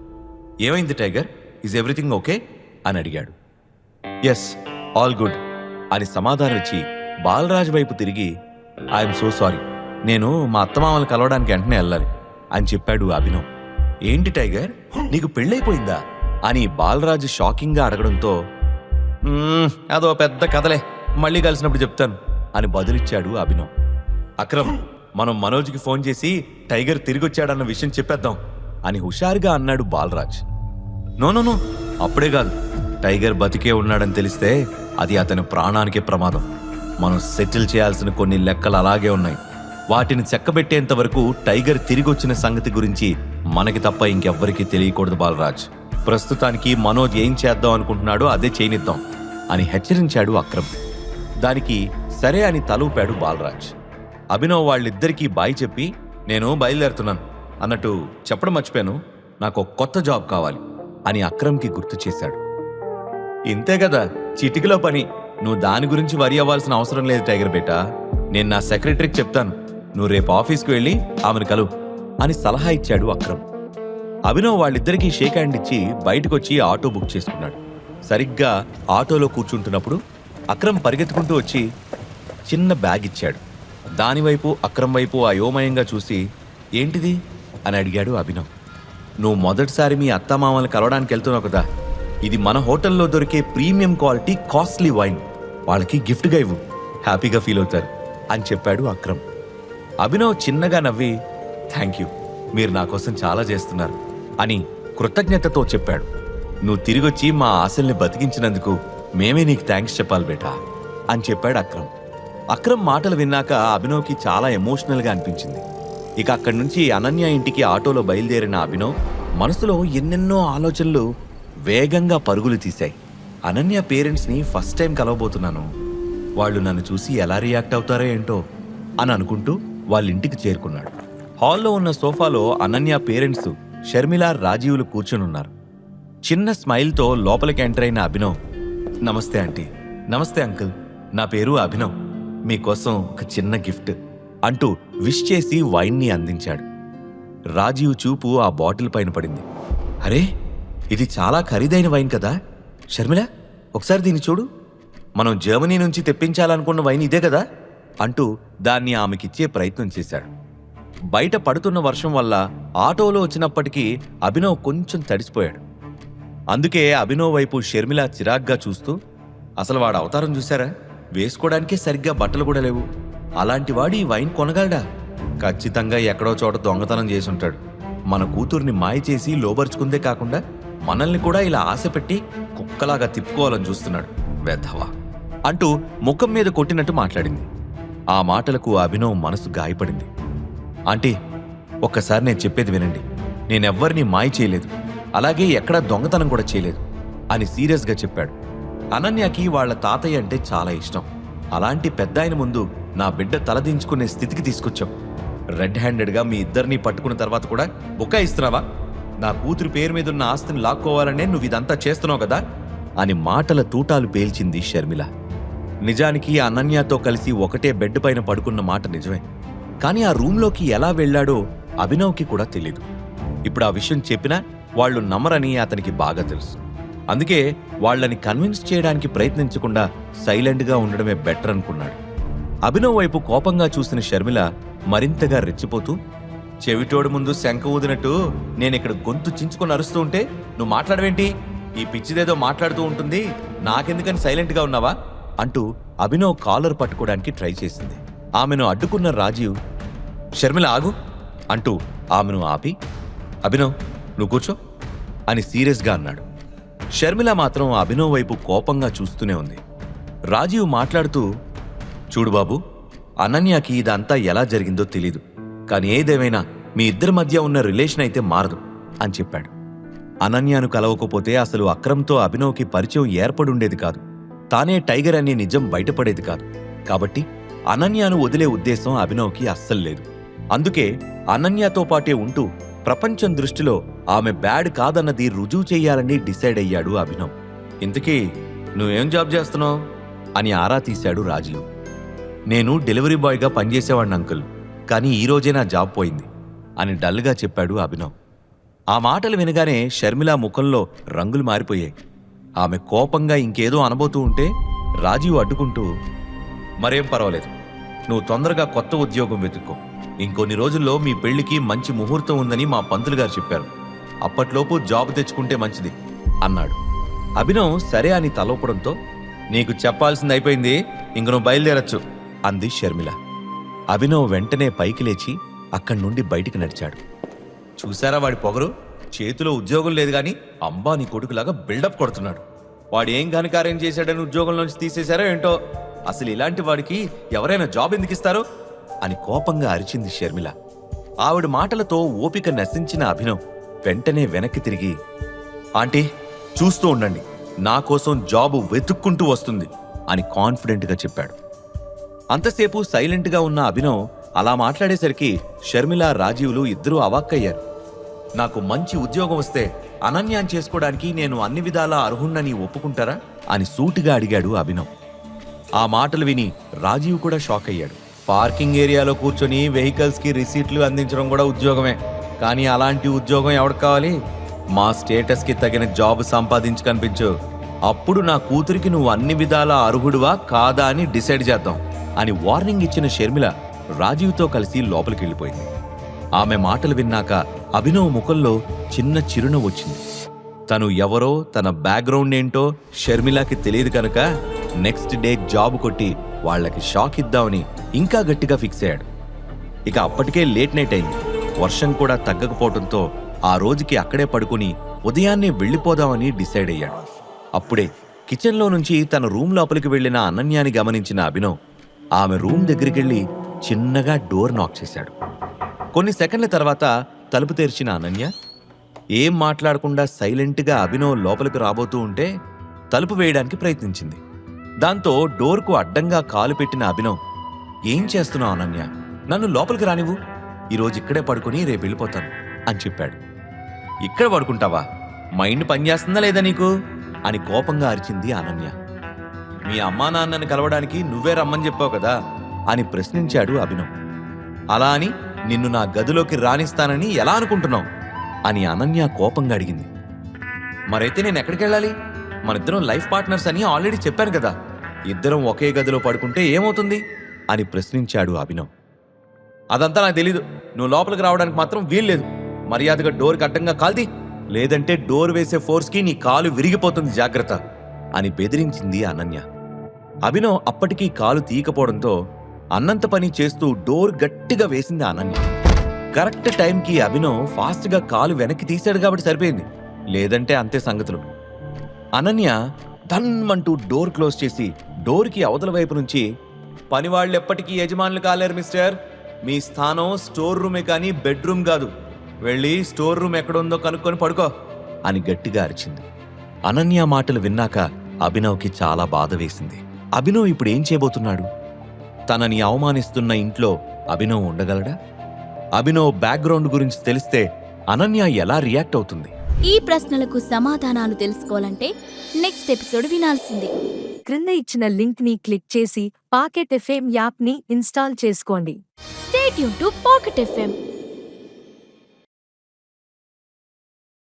ఏమైంది టైగర్, ఈజ్ ఎవ్రీథింగ్ ఓకే అని అడిగాడు. ఎస్, ఆల్ గుడ్ అని సమాధానం ఇచ్చి బాలరాజ్ వైపు తిరిగి, ఐఎమ్ సో సారీ, నేను మా అత్తమామలు కలవడానికి వెంటనే వెళ్ళాలి అని చెప్పాడు అభినవ్. ఏంటి టైగర్, నీకు పెళ్ళైపోయిందా అని బాలరాజ్ షాకింగ్గా అడగడంతో, అదో పెద్ద కథలే, మళ్ళీ కలిసినప్పుడు చెప్తాను అని బదులిచ్చాడు అభినవ్. అక్రమ్, మనం మనోజ్కి ఫోన్ చేసి టైగర్ తిరిగొచ్చాడన్న విషయం చెప్పేద్దాం అని హుషారుగా అన్నాడు బాలరాజ్. నో, అప్పుడే కాదు, టైగర్ బతికే ఉన్నాడని తెలిస్తే అది అతని ప్రాణానికే ప్రమాదం. మనం సెటిల్ చేయాల్సిన కొన్ని లెక్కలు అలాగే ఉన్నాయి. వాటిని చెక్కబెట్టేంత వరకు టైగర్ తిరిగొచ్చిన సంగతి గురించి మనకి తప్ప ఇంకెవ్వరికీ తెలియకూడదు బాలరాజ్. ప్రస్తుతానికి మనోజ్ ఏం చేద్దాం అనుకుంటున్నాడో అదే చేయనిద్దాం అని హెచ్చరించాడు అక్రమ్. దానికి సరే అని తలూపాడు బాలరాజ్. అభినవ్ వాళ్ళిద్దరికీ బాయ్ చెప్పి, నేను బయలుదేరుతున్నాను అన్నట్టు చెప్పడం మర్చిపోయాను, నాకు కొత్త జాబ్ కావాలి అని అక్రమ్కి గుర్తు చేశాడు. ఇంతే కదా, చిటికలో పని, నువ్వు దాని గురించి వరి అవ్వాల్సిన అవసరం లేదు టైగర్ బేటా, నేను నా సెక్రటరీకి చెప్తాను, నువ్వు రేపు ఆఫీస్కి వెళ్ళి ఆమెను కలువు అని సలహా ఇచ్చాడు అక్రమ్. అభినవ్ వాళ్ళిద్దరికీ షేక్ హ్యాండ్ ఇచ్చి బయటకొచ్చి ఆటో బుక్ చేసుకున్నాడు. సరిగ్గా ఆటోలో కూర్చుంటున్నప్పుడు అక్రమ్ పరిగెత్తుకుంటూ వచ్చి చిన్న బ్యాగ్ ఇచ్చాడు. దానివైపు అక్రమ్ వైపు అయోమయంగా చూసి, ఏంటిది అని అడిగాడు అభినవ్. నువ్వు మొదటిసారి మీ అత్తమామల్ని కలవడానికి వెళ్తున్నావు కదా, ఇది మన హోటల్లో దొరికే ప్రీమియం క్వాలిటీ కాస్ట్లీ వైన్, వాళ్ళకి గిఫ్ట్గా ఇవ్వు, హ్యాపీగా ఫీల్ అవుతారు అని చెప్పాడు అక్రమ్. అభినవ్ చిన్నగా నవ్వి, థ్యాంక్ యూ, మీరు నా కోసం చాలా చేస్తున్నారు అని కృతజ్ఞతతో చెప్పాడు. నువ్వు తిరిగొచ్చి మా ఆశల్ని బతికించినందుకు మేమే నీకు థ్యాంక్స్ చెప్పాలి బేటా అని చెప్పాడు అక్రమ్. అక్రమ్ మాటలు విన్నాక అభినవ్కి చాలా ఎమోషనల్గా అనిపించింది. ఇక అక్కడి నుంచి అనన్య ఇంటికి ఆటోలో బయలుదేరిన అభినవ్ మనసులో ఎన్నెన్నో ఆలోచనలు వేగంగా పరుగులు తీశాయి. అనన్య పేరెంట్స్ని ఫస్ట్ టైం కలవబోతున్నాను, వాళ్ళు నన్ను చూసి ఎలా రియాక్ట్ అవుతారో ఏంటో అని అనుకుంటూ వాళ్ళ ఇంటికి చేరుకున్నాడు. హాల్లో ఉన్న సోఫాలో అనన్య పేరెంట్స్ షర్మిల, రాజీవులు కూర్చొనున్నారు. చిన్న స్మైల్తో లోపలికి ఎంటర్ అయిన అభినవ్, నమస్తే ఆంటీ. నమస్తే అంకుల్, నా పేరు అభినవ్, మీకోసం ఒక చిన్న గిఫ్ట్ అంటూ విష్ చేసి వైన్ని అందించాడు. రాజీవ్ చూపు ఆ బాటిల్ పైన పడింది. అరే, ఇది చాలా ఖరీదైన వైన్ కదా షర్మిల, ఒకసారి దీన్ని చూడు, మనం జర్మనీ నుంచి తెప్పించాలనుకున్న వైన్ ఇదే కదా అంటూ దాన్ని ఆమెకిచ్చే ప్రయత్నం చేశాడు. బయట పడుతున్న వర్షం వల్ల ఆటోలో వచ్చినప్పటికీ అభినవ్ కొంచెం తడిసిపోయాడు. అందుకే అభినవ్ వైపు షర్మిల చిరాగ్గా చూస్తూ, అసలు వాడు అవతారం చూశారా, వేసుకోవడానికే సరిగ్గా బట్టలు కూడా లేవు, అలాంటి వాడు ఈ వైన్ కొనగలడా, ఖచ్చితంగా ఎక్కడో చోట దొంగతనం చేసుంటాడు, మన కూతుర్ని మాయ చేసి లోబర్చుకుందే కాకుండా మనల్ని కూడా ఇలా ఆశ పెట్టి కుక్కలాగా తిప్పుకోవాలని చూస్తున్నాడు వెధవా అంటూ ముఖం మీద కొట్టినట్టు మాట్లాడింది. ఆ మాటలకు అభినవ్ మనసు గాయపడింది. ఆంటీ, ఒక్కసారి నేను చెప్పేది వినండి. నేనెవ్వరినీ మాయ చేయలేదు, అలాగే ఎక్కడా దొంగతనం కూడా చేయలేదు అని సీరియస్గా చెప్పాడు. అనన్యకి వాళ్ల తాతయ్య అంటే చాలా ఇష్టం. అలాంటి పెద్దాయన ముందు నా బిడ్డ తలదించుకునే స్థితికి తీసుకొచ్చాం. రెడ్ హ్యాండెడ్గా మీ ఇద్దరినీ పట్టుకున్న తర్వాత కూడా బుకాయిస్తున్నావా? నా కూతురు పేరు మీదున్న ఆస్తిని లాక్కోవాలనే నువ్వు ఇదంతా చేస్తున్నావు కదా అని మాటల తూటాలు పేల్చింది షర్మిల. నిజానికి అనన్యతో కలిసి ఒకటే బెడ్ పైన పడుకున్న మాట నిజమే. కానీ ఆ రూంలోకి ఎలా వెళ్లాడో అభినవ్కి కూడా తెలీదు. ఇప్పుడు ఆ విషయం చెప్పినా వాళ్లు నమ్మరని అతనికి బాగా తెలుసు. అందుకే వాళ్లని కన్విన్స్ చేయడానికి ప్రయత్నించకుండా సైలెంట్గా ఉండడమే బెటర్ అనుకున్నాడు. అభినవ్ వైపు కోపంగా చూసిన షర్మిల మరింతగా రెచ్చిపోతూ, చెవిటోడు ముందు శంఖ ఊదినట్టు నేనిక్కడ గొంతు చించుకొని అరుస్తూ ఉంటే నువ్వు మాట్లాడవేంటి? ఈ పిచ్చిదేదో మాట్లాడుతూ ఉంటుంది, నాకెందుకని సైలెంట్గా ఉన్నావా అంటూ అభినవ్ కాలర్ పట్టుకోవడానికి ట్రై చేసింది. ఆమెను అడ్డుకున్న రాజీవ్, షర్మిల ఆగు అంటూ ఆమెను ఆపి, అభినవ్ నువ్వు కూర్చో అని సీరియస్గా అన్నాడు. షర్మిల మాత్రం అభినవ్ వైపు కోపంగా చూస్తూనే ఉంది. రాజీవ్ మాట్లాడుతూ, చూడు బాబు, అనన్యకి ఇదంతా ఎలా జరిగిందో తెలీదు, కానీ ఏదేమైనా మీ ఇద్దరి మధ్య ఉన్న రిలేషన్ అయితే మారదు అని చెప్పాడు. అనన్యను కలవకపోతే అసలు అక్రమ్తో అభినవ్కి పరిచయం ఏర్పడుండేది కాదు. తానే టైగర్ అనే నిజం బయటపడేది కాదు. కాబట్టి అనన్యను వదిలే ఉద్దేశం అభినవ్కి అస్సలు లేదు. అందుకే అనన్యతో పాటే ఉంటూ ప్రపంచం దృష్టిలో ఆమె బ్యాడ్ కాదన్నది రుజువు చెయ్యాలని డిసైడ్ అయ్యాడు అభినవ్. ఇంతకీ నువ్వేం జాబ్ చేస్తున్నావు అని ఆరా తీశాడు రాజీవ్. నేను డెలివరీ బాయ్గా పనిచేసేవాడిని అంకుల్, కానీ ఈరోజే నా జాబ్ పోయింది అని డల్గా చెప్పాడు అభినవ్. ఆ మాటలు వినగానే షర్మిల ముఖంలో రంగులు మారిపోయాయి. ఆమె కోపంగా ఇంకేదో అనబోతూ ఉంటే రాజీవ్ అడ్డుకుంటూ, మరేం పర్వాలేదు, నువ్వు తొందరగా కొత్త ఉద్యోగం వెతుక్కో. ఇంకొన్ని రోజుల్లో మీ పెళ్లికి మంచి ముహూర్తం ఉందని మా పంతులు గారు చెప్పారు. అప్పట్లోపు జాబ్ తెచ్చుకుంటే మంచిది అన్నాడు. అభినవ్ సరే అని తలవపడంతో, నీకు చెప్పాల్సింది అయిపోయింది, ఇంక నువ్వు బయలుదేరచ్చు అంది షర్మిల. అభినవ్ వెంటనే పైకి లేచి అక్కడి నుండి బయటికి నడిచాడు. చూశారా వాడి పొగరు? చేతిలో ఉద్యోగం లేదు గాని అంబానీ కొడుకులాగా బిల్డప్ కొడుతున్నాడు. వాడు ఏం ఘనకార్యం చేశాడని ఉద్యోగంలోంచి తీసేశారో ఏంటో. అసలు ఇలాంటి వాడికి ఎవరైనా జాబ్ ఎందుకు ఇస్తారు అని కోపంగా అరిచింది షర్మిల. ఆవిడ మాటలతో ఓపిక నశించిన అభినవ్ వెంటనే వెనక్కి తిరిగి, ఆంటీ చూస్తూ ఉండండి, నా కోసం జాబు వెతుక్కుంటూ వస్తుంది అని కాన్ఫిడెంట్గా చెప్పాడు. అంతసేపు సైలెంట్గా ఉన్న అభినవ్ అలా మాట్లాడేసరికి షర్మిల, రాజీవులు ఇద్దరూ అవాక్కయ్యారు. నాకు మంచి ఉద్యోగం వస్తే అనన్యాన్ని చేసుకోవడానికి నేను అన్ని విధాలా అర్హుణ్ణని ఒప్పుకుంటారా అని సూటిగా అడిగాడు అభినవ్. ఆ మాటలు విని రాజీవ్ కూడా షాక్ అయ్యాడు. పార్కింగ్ ఏరియాలో కూర్చొని వెహికల్స్కి రిసీట్లు అందించడం కూడా ఉద్యోగమే, కానీ అలాంటి ఉద్యోగం ఎవరికి కావాలి? మా స్టేటస్కి తగిన జాబ్ సంపాదించి కనిపించు, అప్పుడు నా కూతురికి నువ్వు అన్ని విధాలా అర్హుడువా కాదా అని డిసైడ్ చేద్దాం అని వార్నింగ్ ఇచ్చిన షర్మిల రాజీవ్తో కలిసి లోపలికి వెళ్ళిపోయింది. ఆమె మాటలు విన్నాక అభినవ్ ముఖంలో చిన్న చిరునవ్వు వచ్చింది. తను ఎవరో, తన బ్యాక్గ్రౌండ్ ఏంటో షర్మిలకి తెలియదు కనుక నెక్స్ట్ డే జాబ్ కొట్టి వాళ్లకి షాక్ ఇద్దామని ఇంకా గట్టిగా ఫిక్స్ అయ్యాడు. ఇక అప్పటికే లేట్ నైట్ అయింది. వర్షం కూడా తగ్గకపోవడంతో ఆ రోజుకి అక్కడే పడుకుని ఉదయాన్నే వెళ్ళిపోదామని డిసైడ్ అయ్యాడు. అప్పుడే కిచెన్లో నుంచి తన రూమ్ లోపలికి వెళ్లిన అనన్యాని గమనించిన అభినవ్ ఆమె రూమ్ దగ్గరికెళ్ళి చిన్నగా డోర్ నాక్ చేశాడు. కొన్ని సెకండ్ల తర్వాత తలుపు తెరిచిన అనన్య ఏం మాట్లాడకుండా సైలెంట్గా అభినవ్ లోపలికి రాబోతూ ఉంటే తలుపు వేయడానికి ప్రయత్నించింది. దాంతో డోర్కు అడ్డంగా కాలు పెట్టిన అభినవ్, ఏం చేస్తున్నావు అనన్య, నన్ను లోపలికి రానివ్వు, ఈరోజు ఇక్కడే పడుకుని రేపు వెళ్ళిపోతాను అని చెప్పాడు. ఇక్కడ పడుకుంటావా? మైండ్ పనిచేస్తుందా లేదా నీకు అని కోపంగా అరిచింది అనన్య. మీ అమ్మా నాన్నని కలవడానికి నువ్వే రమ్మని చెప్పావు కదా అని ప్రశ్నించాడు అభినవ్. అలా అని నిన్ను నా గదిలోకి రానిస్తానని ఎలా అనుకుంటున్నావు అని అనన్య కోపంగా అడిగింది. మరైతే నేను ఎక్కడికి వెళ్ళాలి? మనిద్దరం లైఫ్ పార్ట్నర్స్ అని ఆల్రెడీ చెప్పాను కదా, ఇద్దరం ఒకే గదిలో పడుకుంటే ఏమవుతుంది అని ప్రశ్నించాడు అభినవ్. అదంతా నాకు తెలీదు, నువ్వు లోపలికి రావడానికి మాత్రం వీల్లేదు, మర్యాదగా డోర్కి అడ్డంగా కాల్ది, లేదంటే డోర్ వేసే ఫోర్స్కి నీ కాలు విరిగిపోతుంది, జాగ్రత్త అని బెదిరించింది అనన్య. అభినవ్ అప్పటికీ కాలు తీయకపోవడంతో అన్నంత పని చేస్తూ డోర్ గట్టిగా వేసింది అనన్య. కరెక్ట్ టైంకి అభినవ్ ఫాస్ట్గా కాలు వెనక్కి తీశాడు కాబట్టి సరిపోయింది, లేదంటే అంతే సంగతులు. అనన్య ధన్మంటూ డోర్ క్లోజ్ చేసి డోర్కి అవతల వైపు నుంచి, పనివాళ్ళు ఎప్పటికీ యజమానులు కాలేరు మిస్టర్, మీ స్థానం స్టోర్ రూమే కానీ బెడ్రూమ్ కాదు, వెళ్ళి స్టోర్ రూమ్ ఎక్కడుందో కనుక్కొని పడుకో అని గట్టిగా అరిచింది. అనన్య మాటలు విన్నాక అభినవ్కి చాలా బాధ వేసింది. అభినవ్ ఇప్పుడు ఏం చేయబోతున్నాడు? తనని అవమానిస్తున్న ఇంట్లో అభినవ్ ఉండగలడా? అభినవ్ బ్యాక్గ్రౌండ్ గురించి తెలిస్తే అనన్య ఎలా రియాక్ట్ అవుతుంది? ఈ ప్రశ్నలకు సమాధానాలు తెలుసుకోవాలంటే నెక్స్ట్ ఎపిసోడ్ వినాల్సిందే. క్రింద ఇచ్చిన లింక్ ని క్లిక్ చేసి పాకెట్ ఎఫ్ఎం యాప్ ని ఇన్స్టాల్ చేసుకోండి. Stay tune to pocket FM.